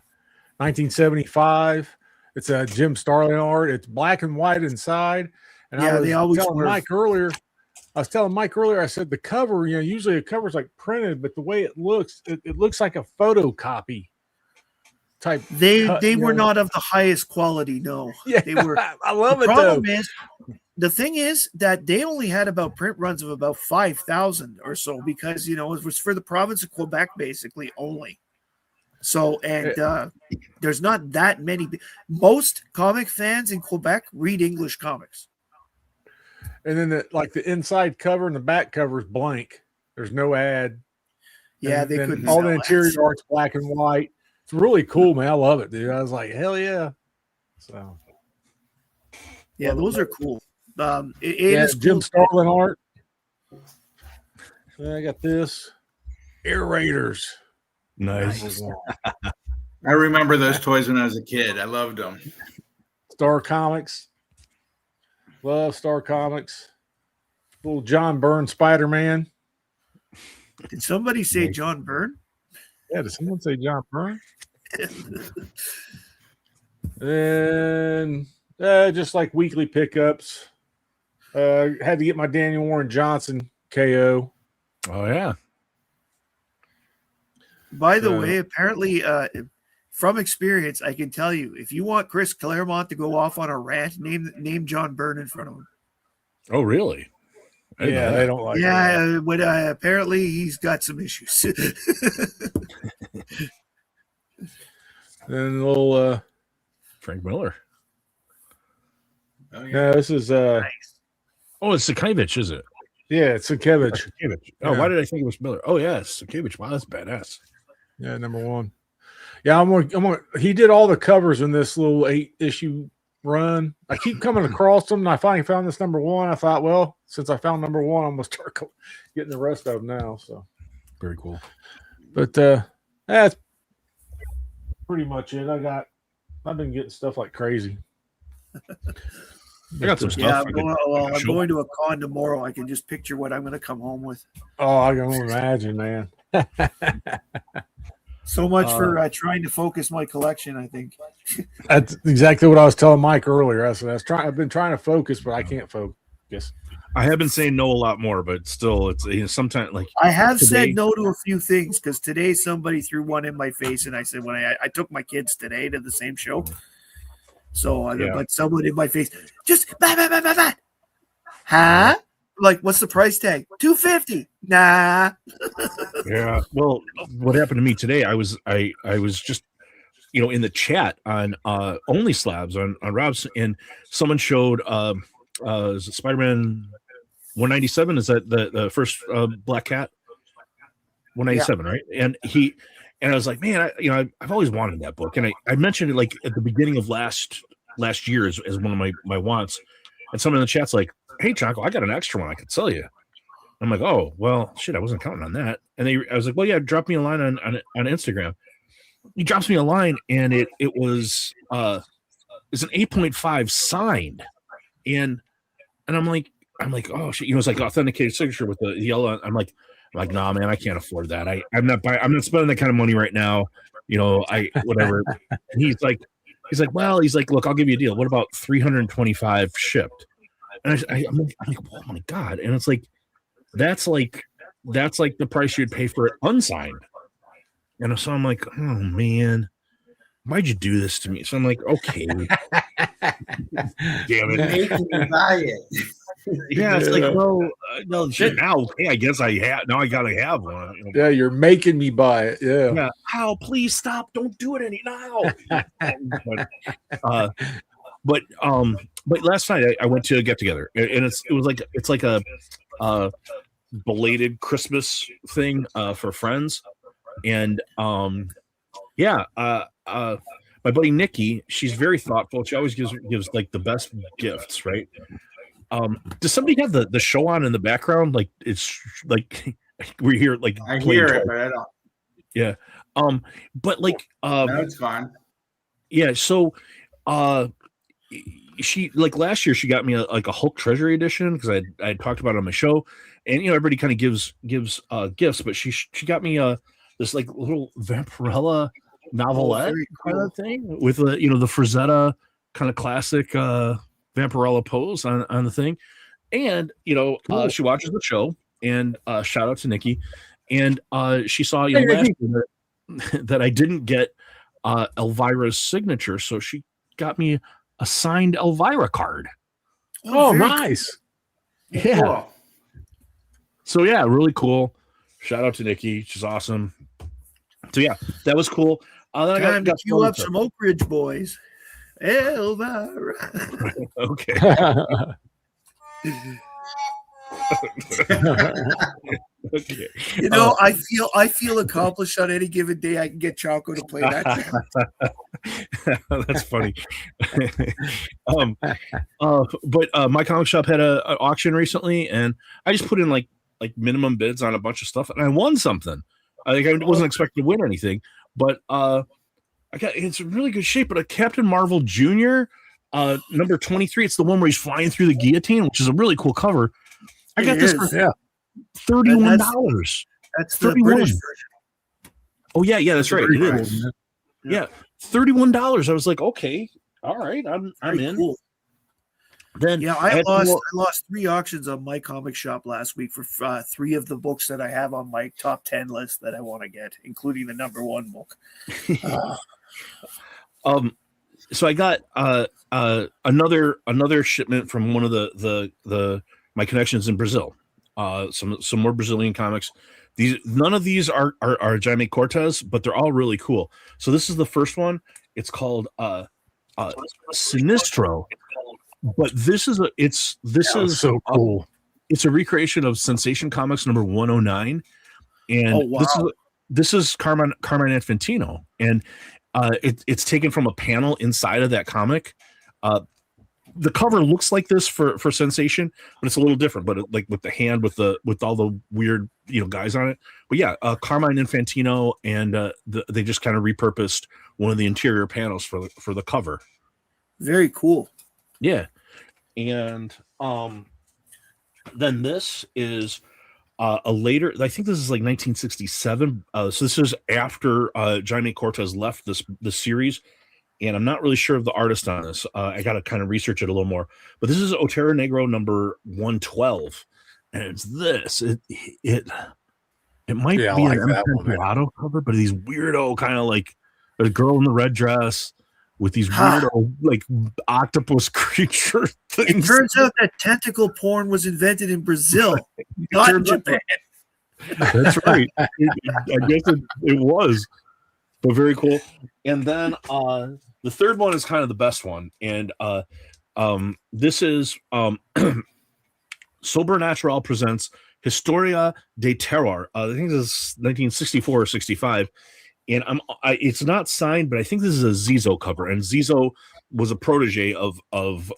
1975. It's a Jim Starlin art. It's black and white inside. And Yeah, they always telling were. Mike earlier. I was telling Mike earlier. I said the cover. Usually a cover's like printed, but the way it looks like a photocopy type. They cut, were not of the highest quality. No, Yeah, they were. I love The it though. problem is, the thing is that they only had about print runs of about 5,000 or so because it was for the province of Quebec basically only. So there's not that many. Most comic fans in Quebec read English comics. And then the inside cover and the back cover is blank. There's no ad. Yeah, And they then couldn't. all sell the interior ads. art's black and white. It's really cool, man. I love it, dude. I was like, hell yeah. So Yeah, those are cool. It yeah, is Jim cool. Starlin art. I got this. Air Raiders. Nice. I remember those toys when I was a kid. I loved them. Star Comics. Love Star Comics. Little John Byrne Spider-Man. Did somebody say John Byrne? Yeah, did someone say John Byrne? And just like weekly pickups. Had to get my Daniel Warren Johnson KO. Oh yeah. By the way, apparently, from experience, I can tell you, if you want Chris Claremont to go off on a rant, name John Byrne in front of him. Oh really? I didn't know that. They don't like that. Yeah, but apparently he's got some issues. And a little Frank Miller. Oh, yeah. no, this is Oh, it's Sakevich, is it? yeah, it's a Kevich. Sakevich. Oh, Yeah. why did I think it was Miller? Oh yeah, it's Sakevich. Wow, that's badass. Yeah, number one. Yeah, I'm gonna he did all the covers in this little 8-issue run. I keep coming across them, and I finally found this number one. I thought, well, since I found number one, I'm gonna start getting the rest of them now. So Very cool. but that's pretty much it. I've been getting stuff like crazy. I got some Yeah, stuff. I'm going to a con tomorrow. I can just picture what I'm going to come home with. Oh, I can imagine, man. So much for trying to focus my collection, I think. That's exactly what I was telling Mike earlier. I've been trying to focus, but I can't focus. I have been saying no a lot more, but still, it's sometimes like I have today- said no to a few things because today somebody threw one in my face, and I said when I took my kids today to the same show. So, but someone in my face just huh? Like, what's the price tag? $250. Nah. Yeah. Well, what happened to me today? I was just in the chat on Only Slabs on Rob's, and someone showed is it Spider-Man 197? Is that the first Black Cat? 197, right? And I was like, man, I've always wanted that book, and I mentioned it like at the beginning of last year as one of my wants, and someone in the chat's like, hey, Choco, I got an extra one I could sell you. I'm like, oh, well, shit, I wasn't counting on that. And I was like, well, yeah, drop me a line on Instagram. He drops me a line, and it was it's an 8.5 signed, and I'm like, oh shit, it's like authenticated signature with the yellow. I'm like, nah, man, I can't afford that. I'm not spending that kind of money right now. Whatever. And he's like, look, I'll give you a deal. What about 325 shipped? And I'm like, oh my God. And it's like, that's like the price you'd pay for it unsigned. And so I'm like, oh man, why'd you do this to me? So I'm like, okay. Damn it. Making me buy it. Yeah, it's like, well, no shit. Now, okay, I guess I gotta have one. Yeah, you're making me buy it. Yeah. Yeah. How? Please stop! Don't do it any now. But but last night I went to a get together, and it's like a belated Christmas thing for friends, and my buddy Nikki, she's very thoughtful. She always gives like the best gifts, right? Does somebody have the show on in the background? Like it's like we hear like I hear it, but I don't. Yeah. But like No, it's fine. Yeah, so she like last year she got me a Hulk Treasury edition because I talked about it on my show, and everybody kind of gives gifts, but she got me this like little Vampirella novelette kind of thing with the Frazetta kind of classic Vampirella pose on the thing, and cool. She watches the show, and shout out to Nikki, and she saw last year that I didn't get Elvira's signature, so she got me a signed Elvira card. Oh, nice. Cool. Yeah. Cool. So yeah, really cool. Shout out to Nikki. She's awesome. So yeah, that was cool. Then Time to queue up some Oak Ridge boys. Elvira. Okay. Okay. I feel accomplished on any given day. I can get Choco to play that. That's funny. But my comic shop had an auction recently, and I just put in like minimum bids on a bunch of stuff, and I won something. I wasn't expecting to win anything, but it's in really good shape. But a Captain Marvel Jr. Number 23. It's the one where he's flying through the guillotine, which is a really cool cover. I got this for $31. That's the British version. Oh yeah, that's right. It is. Yeah, $31. I was like, okay, all right, I'm in. Cool. Then I lost 3 auctions on my comic shop last week for 3 of the books that I have on my top 10 list that I want to get, including the number 1 book. So I got another shipment from one of the my connections in Brazil. Some more Brazilian comics. None of these are Jaime Cortez, but they're all really cool. So this is the first one. It's called Sinistro. But this is so cool. It's a recreation of Sensation Comics number 109, and this is Carmine Infantino, and it's taken from a panel inside of that comic. The cover looks like this for Sensation, but it's a little different. But like with the hand with all the weird guys on it. But yeah, Carmine Infantino, and they just kind of repurposed one of the interior panels for the cover. Very cool. Yeah, and then this is a later. I think this is like 1967. So this is after Jaime Cortez left this series, and I'm not really sure of the artist on this. I got to kind of research it a little more. But this is Otero Negro number 112, and it's this. It might be an M. cover, but these weirdo kind of like a girl in the red dress with these weirdo like octopus creature things. It turns out that tentacle porn was invented in Brazil, not in Japan. That's right. I guess it was, but very cool. And then the third one is kind of the best one, and this is Sobrenatural presents Historia de Terror. I think this is 1964 or 65. And it's not signed, but I think this is a Zizo cover. And Zizo was a protege of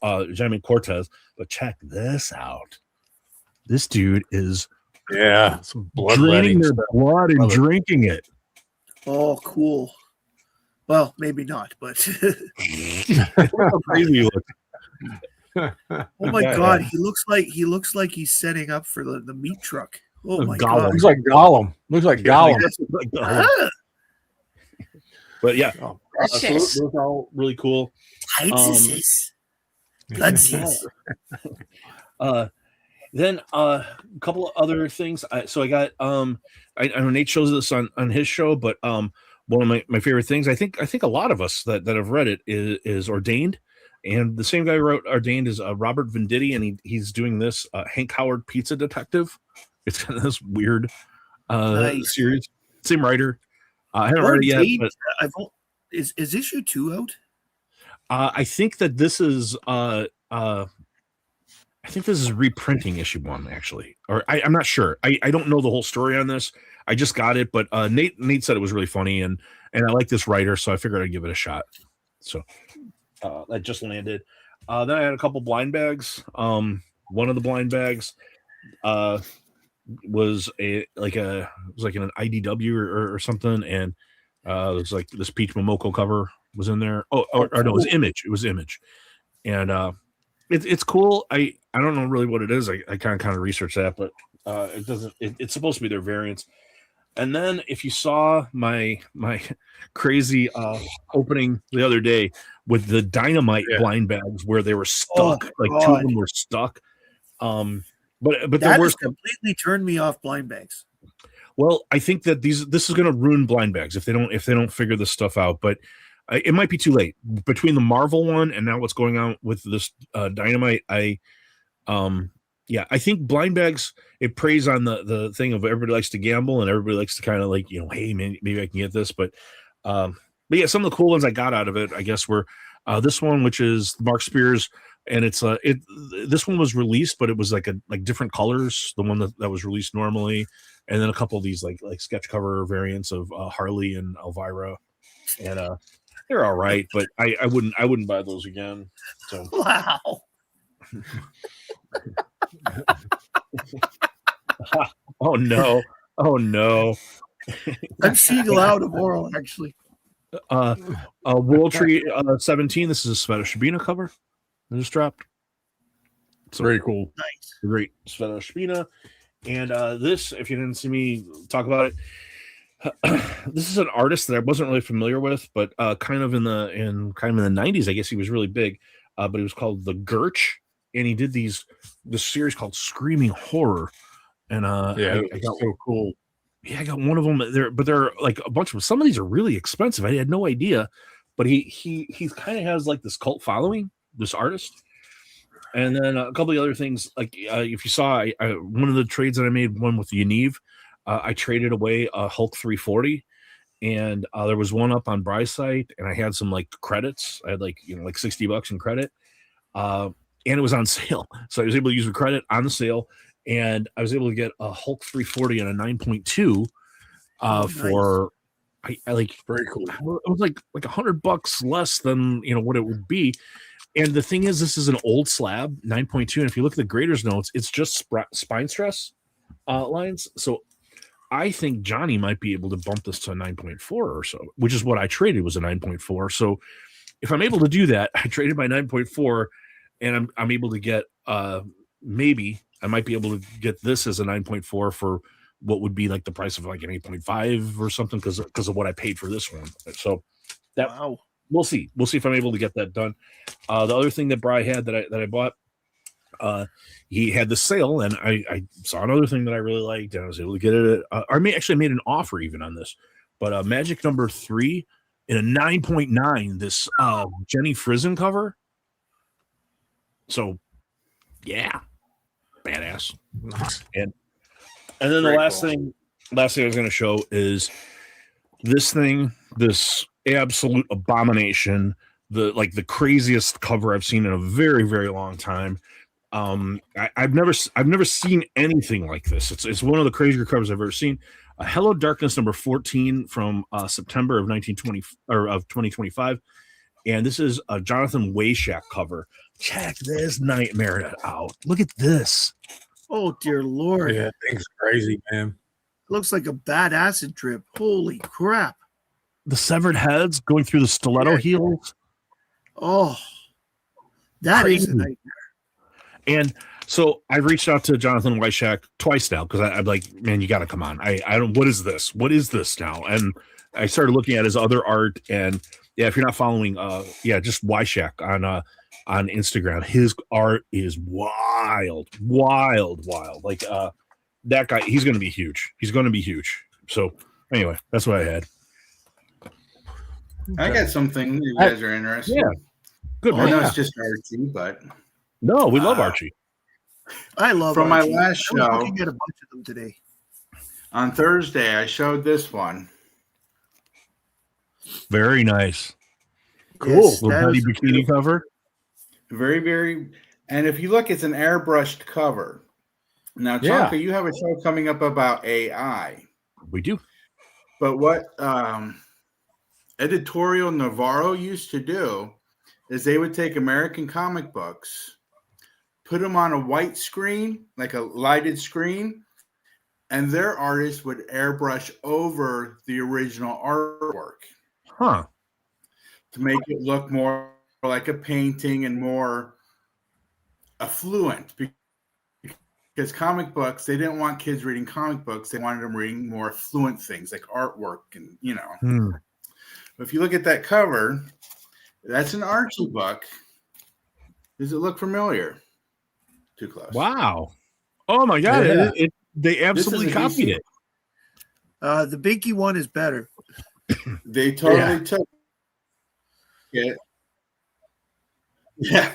Jaime Cortez. But check this out. This dude is some blood draining their blood and drinking it. Oh, cool. Well, maybe not, but crazy look. Oh my God, he looks like he's setting up for the meat truck. Oh my God, looks like Gollum. Looks like Gollum. But yeah, those are all really cool. Then a couple of other things. So I got I know Nate shows this on his show, but one of my favorite things, I think a lot of us that have read it is Ordained, and the same guy who wrote Ordained is Robert Venditti, and he's doing this Hank Howard Pizza Detective. It's kind of this weird series. Same writer. I haven't read it yet. But is issue 2 out? I think that this is I think this is reprinting issue 1, actually, or I'm not sure. I don't know the whole story on this. I just got it, but Nate said it was really funny, and I like this writer, so I figured I'd give it a shot. So that just landed. Then I had a couple blind bags. One of the blind bags was an IDW or something, and it was like this Peach Momoko cover was in there. No, it was Image. It was Image, and it's cool. I don't know really what it is. I kind of researched that, but it doesn't. It's supposed to be their variants. And then if you saw my crazy opening the other day with the Dynamite blind bags where they were stuck, two of them were stuck. But that has completely turned me off blind bags. Well, I think that this is going to ruin blind bags if they don't figure this stuff out. But it might be too late between the Marvel one and now what's going on with this Dynamite. I think blind bags, it preys on the thing of everybody likes to gamble and everybody likes to kind of like, hey, maybe I can get this. But yeah, some of the cool ones I got out of it, I guess, were this one, which is Mark Spears. And it's this one was released, but it was like different colors. The one that was released normally, and then a couple of these like sketch cover variants of Harley and Elvira, and they're all right, but I wouldn't buy those again. So wow. Oh no. I'm seeing a lot of oral actually. World Tree 17. This is a Sveta Shabina cover. I just dropped. It's very cool. Nice. Great Sveta Shabina. And this, if you didn't see me talk about it, this is an artist that I wasn't really familiar with, but kind of in the 90s, I guess he was really big. But he was called the Gurch, and he did this series called Screaming Horror. And I got so cool. Yeah, I got one of them there, but there are like a bunch of them. Some of these are really expensive. I had no idea, but he kind of has like this cult following, this artist. And then a couple of other things, like if you saw one of the trades that I made, one with Yaniv, I traded away a Hulk 340, and there was one up on Bry's site, and I had some like credits. I had like $60 in credit, and it was on sale, so I was able to use the credit on the sale, and I was able to get a Hulk 340 and a 9.2 for I like very cool. It was like $100 less than what it would be. And the thing is, this is an old slab 9.2, and if you look at the grader's notes, it's just spine stress lines. So I think Johnny might be able to bump this to a 9.4 or so, which is what I traded, was a 9.4. So if I'm able to do that, I traded my 9.4, and I'm able to get maybe I might be able to get this as a 9.4 for what would be like the price of like an 8.5 or something because of what I paid for this one. So that we'll see if I'm able to get that done. The other thing that Bry had that I bought, he had the sale, and I saw another thing that I really liked, and I was able to get it. I made an offer even on this, but Magic number 3 in a 9.9. This Jenny Frizen cover. So yeah, badass. And then the last thing I was going to show is this thing, this absolute abomination, the craziest cover I've seen in a very, very long time. I've never seen anything like this. It's one of the crazier covers I've ever seen. Hello Darkness number 14 from September of 2025, and this is a Jonathan Wayshak cover. Check this nightmare out. Look at this. Oh dear Lord! Yeah, thing's crazy, man. Looks like a bad acid trip. Holy crap! The severed heads going through the stiletto heels. Oh, that crazy. Is a nightmare. And so I've reached out to Jonathan Wyshak twice now because I'm like, man, you got to come on. I don't. What is this? What is this now? And I started looking at his other art, and yeah, if you're not following, just Wyshak on Instagram, his art is wild. Like that guy, he's going to be huge. So anyway, that's what I had. I got something you guys are interested. Yeah, good. I know it's just Archie, but no, we love Archie. I love from Archie. my last show. I was looking at a bunch of them today. On Thursday, I showed this one. Very nice. Cool. Little buddy bikini cover. Very, very. And if you look, it's an airbrushed cover. Now, Yeah. Tonka, you have a show coming up about AI. We do. But what Editorial Navarro used to do is they would take American comic books, put them on a white screen, like a lighted screen, and their artists would airbrush over the original artwork. Huh. To make it look more like a painting and more affluent. Because comic books, they didn't want kids reading comic books. They wanted them reading more affluent things like artwork and, If you look at that cover, that's an Archie book. Does it look familiar? Too close. Wow. Oh my God. Yeah. They absolutely copied it. The Binky one is better. They totally took it. Yeah.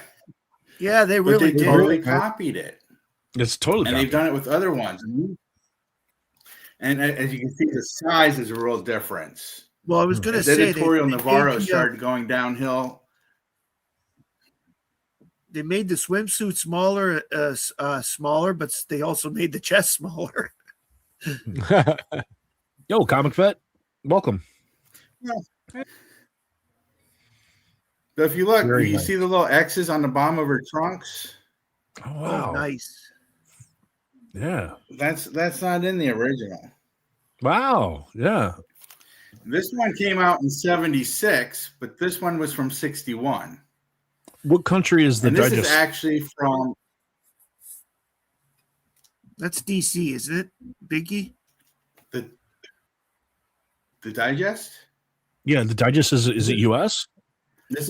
Yeah, they really did. Totally copied it. It's totally and they've done it with other ones. And as you can see, the size is a real difference. Well, I was going to say, Editorial Navarro started going downhill. They made the swimsuit smaller, but they also made the chest smaller. Yo, Comic Vet, welcome. Yeah. So if you look, you see the little X's on the bottom of her trunks. Oh, wow. Oh, nice. Yeah. That's not in the original. Wow. Yeah. This one came out in 76, but this one was from 61. What country is the and this digest? Is actually from. That's DC, isn't it, Binky? The digest? Yeah, the digest is it US? This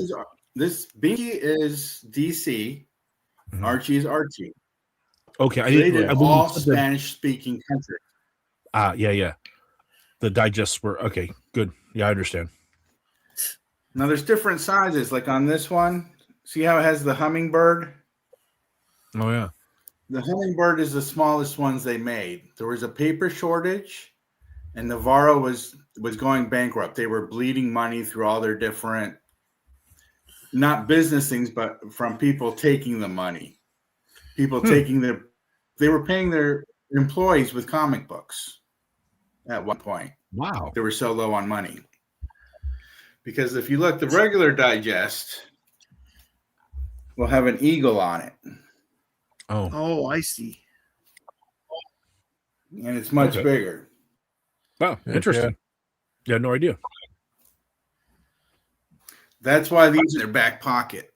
Binky is DC. Mm-hmm. Archie is Archie. Okay, so they did all Spanish-speaking countries. Yeah. The digests were okay. Good. Yeah, I understand. Now there's different sizes. Like on this one, see how it has the hummingbird? Oh yeah. The hummingbird is the smallest ones they made. There was a paper shortage, and Navarro was going bankrupt. They were bleeding money through all their different, not business things, but from people taking the money. People they were paying their employees with comic books at one point. Wow. They were so low on money. Because if you look, the regular digest will have an eagle on it. Oh, I see. And it's much bigger. Wow, interesting. Yeah, no idea. That's why these are in their back pocket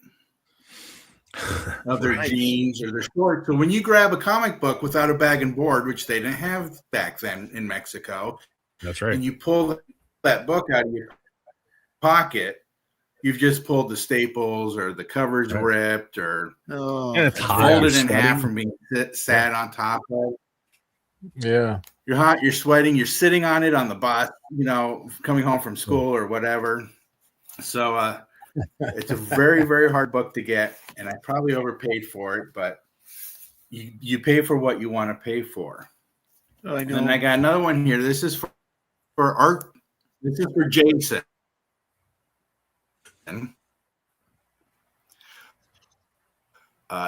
of their jeans or their shorts. So when you grab a comic book without a bag and board, which they didn't have back then in Mexico, that's right. And you pull that book out of your pocket, you've just pulled the staples or the covers ripped or it's folded in half from being sat on top of. Yeah. You're hot, you're sweating, you're sitting on it on the bus, coming home from school or whatever. So it's a very, very hard book to get, and I probably overpaid for it, but you pay for what you want to pay for. Oh, I know. And I got another one here. This is for art. This is for Jason.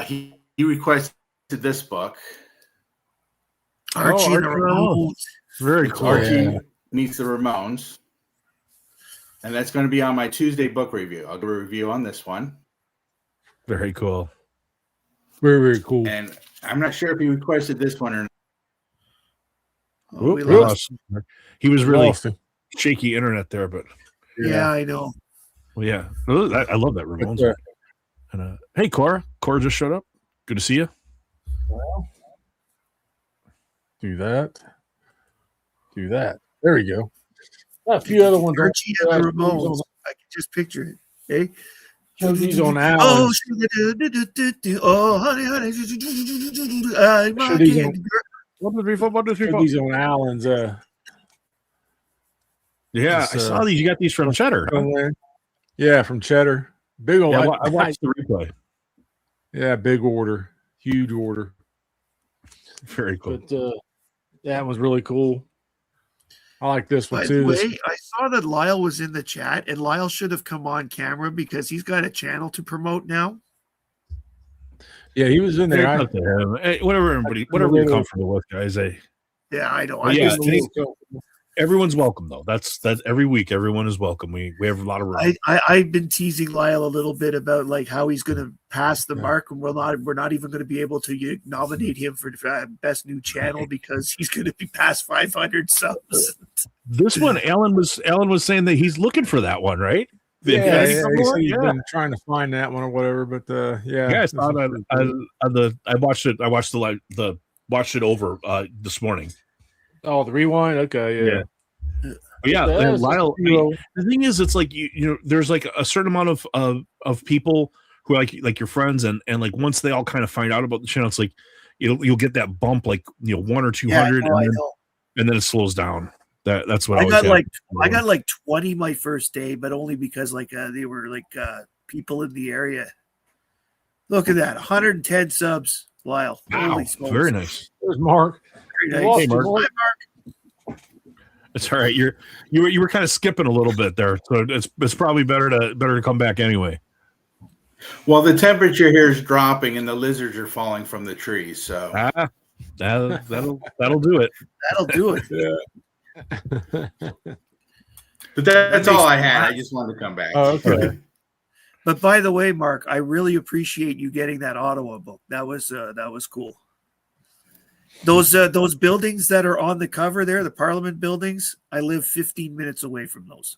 He requested this book. Archie and the Ramones. Very cool. Archie meets the Ramones. And that's going to be on my Tuesday book review. I'll do a review on this one. Very cool. Very, very cool. And I'm not sure if he requested this one or not. Oh, we lost. He was really shaky internet there, but yeah, I know. Well, yeah, I love that Ramones. And hey, Cora just showed up. Good to see you. Well, do that. There we go. A few other ones. Archie and the Ramones. I can just picture it. Hey. These on Alan. Oh, honey. These on Alan's. Yeah, I saw these. You got these from Cheddar. Yeah, from Cheddar. Big old. Yeah, I watched the replay. Yeah, big order, huge order. Very cool. But that was really cool. I like this one By too. the way, I saw that Lyle was in the chat, and Lyle should have come on camera because he's got a channel to promote now. Yeah, he was in there. It's up to him. Hey, whatever you're comfortable with, guys. Yeah, I know. Everyone's welcome though. That's every week. Everyone is welcome. We have a lot of room. I've been teasing Lyle a little bit about like how he's going to pass the mark, and we're not even going to be able to nominate him for best new channel because he's going to be past 500 subs. This one, Alan was saying that he's looking for that one, right? He's been trying to find that one or whatever, but I saw that. I watched it. I watched watched it over this morning. Oh, the rewind. Okay, yeah. But yeah, Lyle. The thing is, it's like you know, there's like a certain amount of people who are like your friends, and like once they all kind of find out about the channel, it's like you'll get that bump, like 100 or 200, and then it slows down. That's what I got like 20 my first day, but only because like they were like people in the area. Look at that, 110 subs, Lyle. Wow, very nice. There's Mark. Very nice. Hey, Mark. Hi, Mark. It's all right. You were kind of skipping a little bit there, so it's probably better to come back anyway. Well, the temperature here is dropping, and the lizards are falling from the trees. So that'll do it. That'll do it. Yeah. But that's all I had. I just wanted to come back. Oh, okay. But by the way, Mark, I really appreciate you getting that Ottawa book. That was cool. Those buildings that are on the cover there, the Parliament buildings, I live 15 minutes away from those.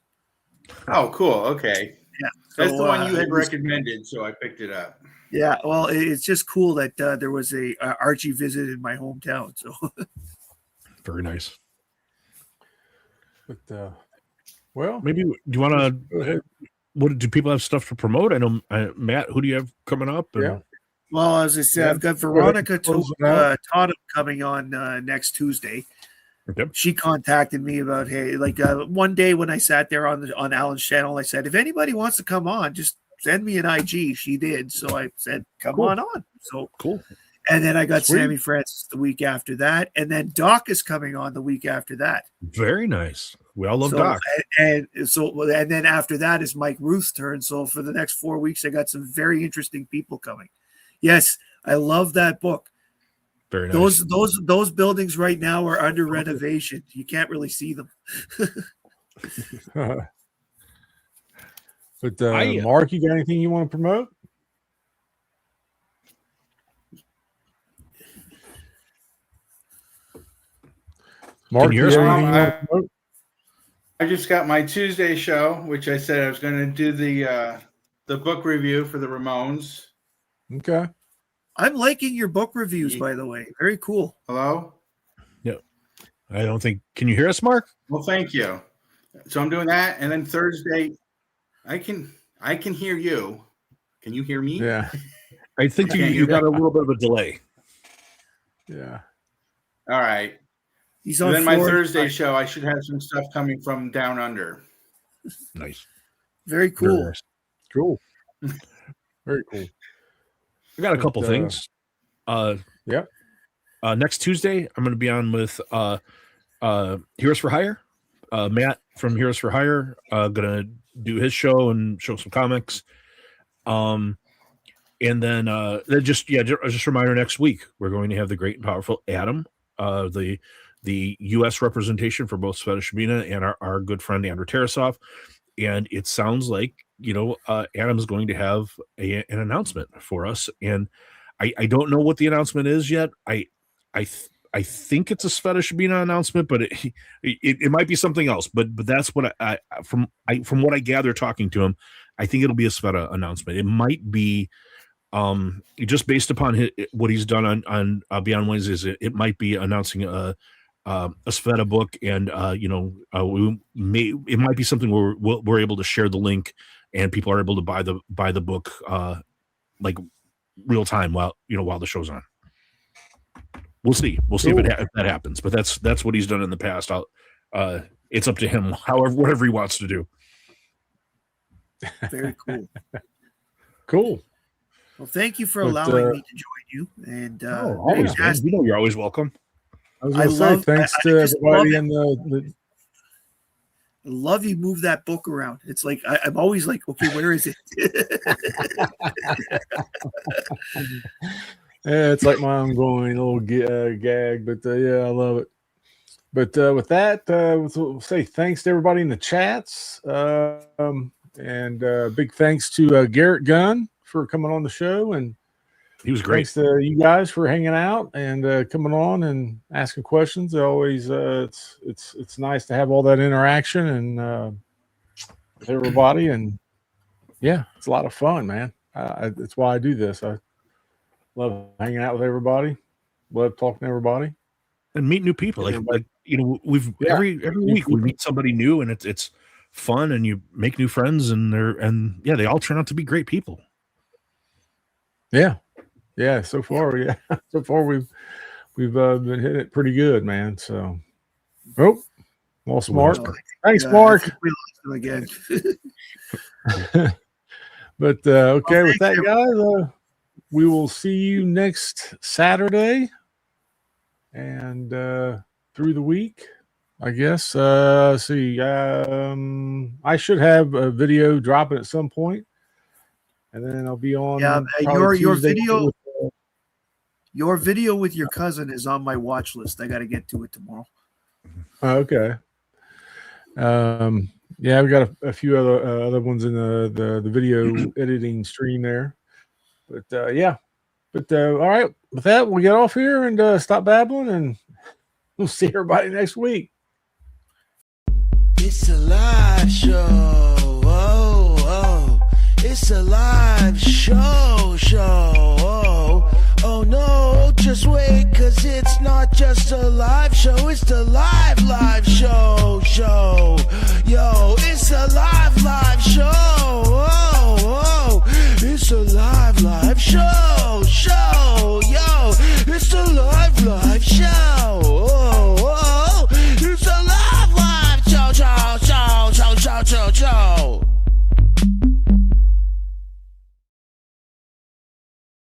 Oh, cool. Okay. Yeah. That's the one you had recommended, so I picked it up. Yeah. Well, it's just cool that there was a Archie visit in my hometown. So very nice. But well, maybe do you want to go ahead? What do people have stuff to promote? I know Matt. Who do you have coming up? Yeah. Well, as I said, I've got Veronica Todd coming on next Tuesday. Okay. She contacted me about, hey, like one day when I sat there on Alan's channel, I said, if anybody wants to come on, just send me an IG. She did. So I said, come on. So cool. And then I got Sammy Francis the week after that. And then Doc is coming on the week after that. Very nice. We all love Doc. And then after that is Mike Ruth's turn. So for the next 4 weeks, I got some very interesting people coming. Yes, I love that book. Very nice. Those buildings right now are under renovation. You can't really see them. But Mark, you got anything you want to promote? Mark, I just got my Tuesday show, which I said I was going to do the book review for the Ramones. Okay. I'm liking your book reviews, by the way. Very cool. Hello? Yeah. I don't think. Can you hear us, Mark? Well, thank you. So I'm doing that, and then Thursday, I can hear you. Can you hear me? Yeah. I think you got a little bit of a delay. Yeah. All right. He's on. Then my Thursday show, I should have some stuff coming from down under. Nice. Very cool. Very nice. Cool. Very cool. I got a couple things. Yeah. Next Tuesday, I'm going to be on with Heroes for Hire. Matt from Heroes for Hire going to do his show and show some comics. And then just a reminder, next week we're going to have the great and powerful Adam, the U.S. representation for both Sveta Shabina and our good friend Andrew Tarasoff. And it sounds like, Adam is going to have an announcement for us. And I don't know what the announcement is yet. I think it's a Sveta Shabina announcement, but it might be something else. But that's what from what I gather talking to him, I think it'll be a Sveta announcement. It might be just based upon what he's done on Beyond Wednesdays. It might be announcing a Sveta book, and it might be something where we're able to share the link and people are able to buy the book like real time while the show's on. We'll see if that happens, but that's what he's done in the past. It's up to him, whatever he wants to do. Very cool. Cool. Well, thank you for allowing me to join you. And always, man. You're always welcome. I was going to say thanks to everybody in love you move that book around. It's like I'm always like, okay, where is it? Yeah, it's like my ongoing little gag, but yeah, I love it. But with that, we'll say thanks to everybody in the chats, and big thanks to Garrett Gunn for coming on the show, and he was great. Thanks to you guys for hanging out and coming on and asking questions. Always, it's nice to have all that interaction and with everybody, and yeah, it's a lot of fun, man. That's why I do this. I love hanging out with everybody. Love talking to everybody and meet new people. Like we've every week we meet somebody new, and it's fun, and you make new friends, and they all turn out to be great people. Yeah, so far we've been hitting it pretty good, man. So, lost Mark. Thanks, Mark. We lost him again. But okay, with that, guys, we will see you next Saturday and through the week, I guess. I should have a video dropping at some point, and then I'll be on. Yeah, your Tuesday video with your cousin is on my watch list. I got to get to it tomorrow. Okay. Yeah, we got a few other ones in the video editing stream there, but all right. With that, we'll get off here and stop babbling, and we'll see everybody next week. It's a live show. It's a live show. Oh no, just wait, 'cause it's not just a live show, it's the live show. Yo, it's a live show. It's a live show.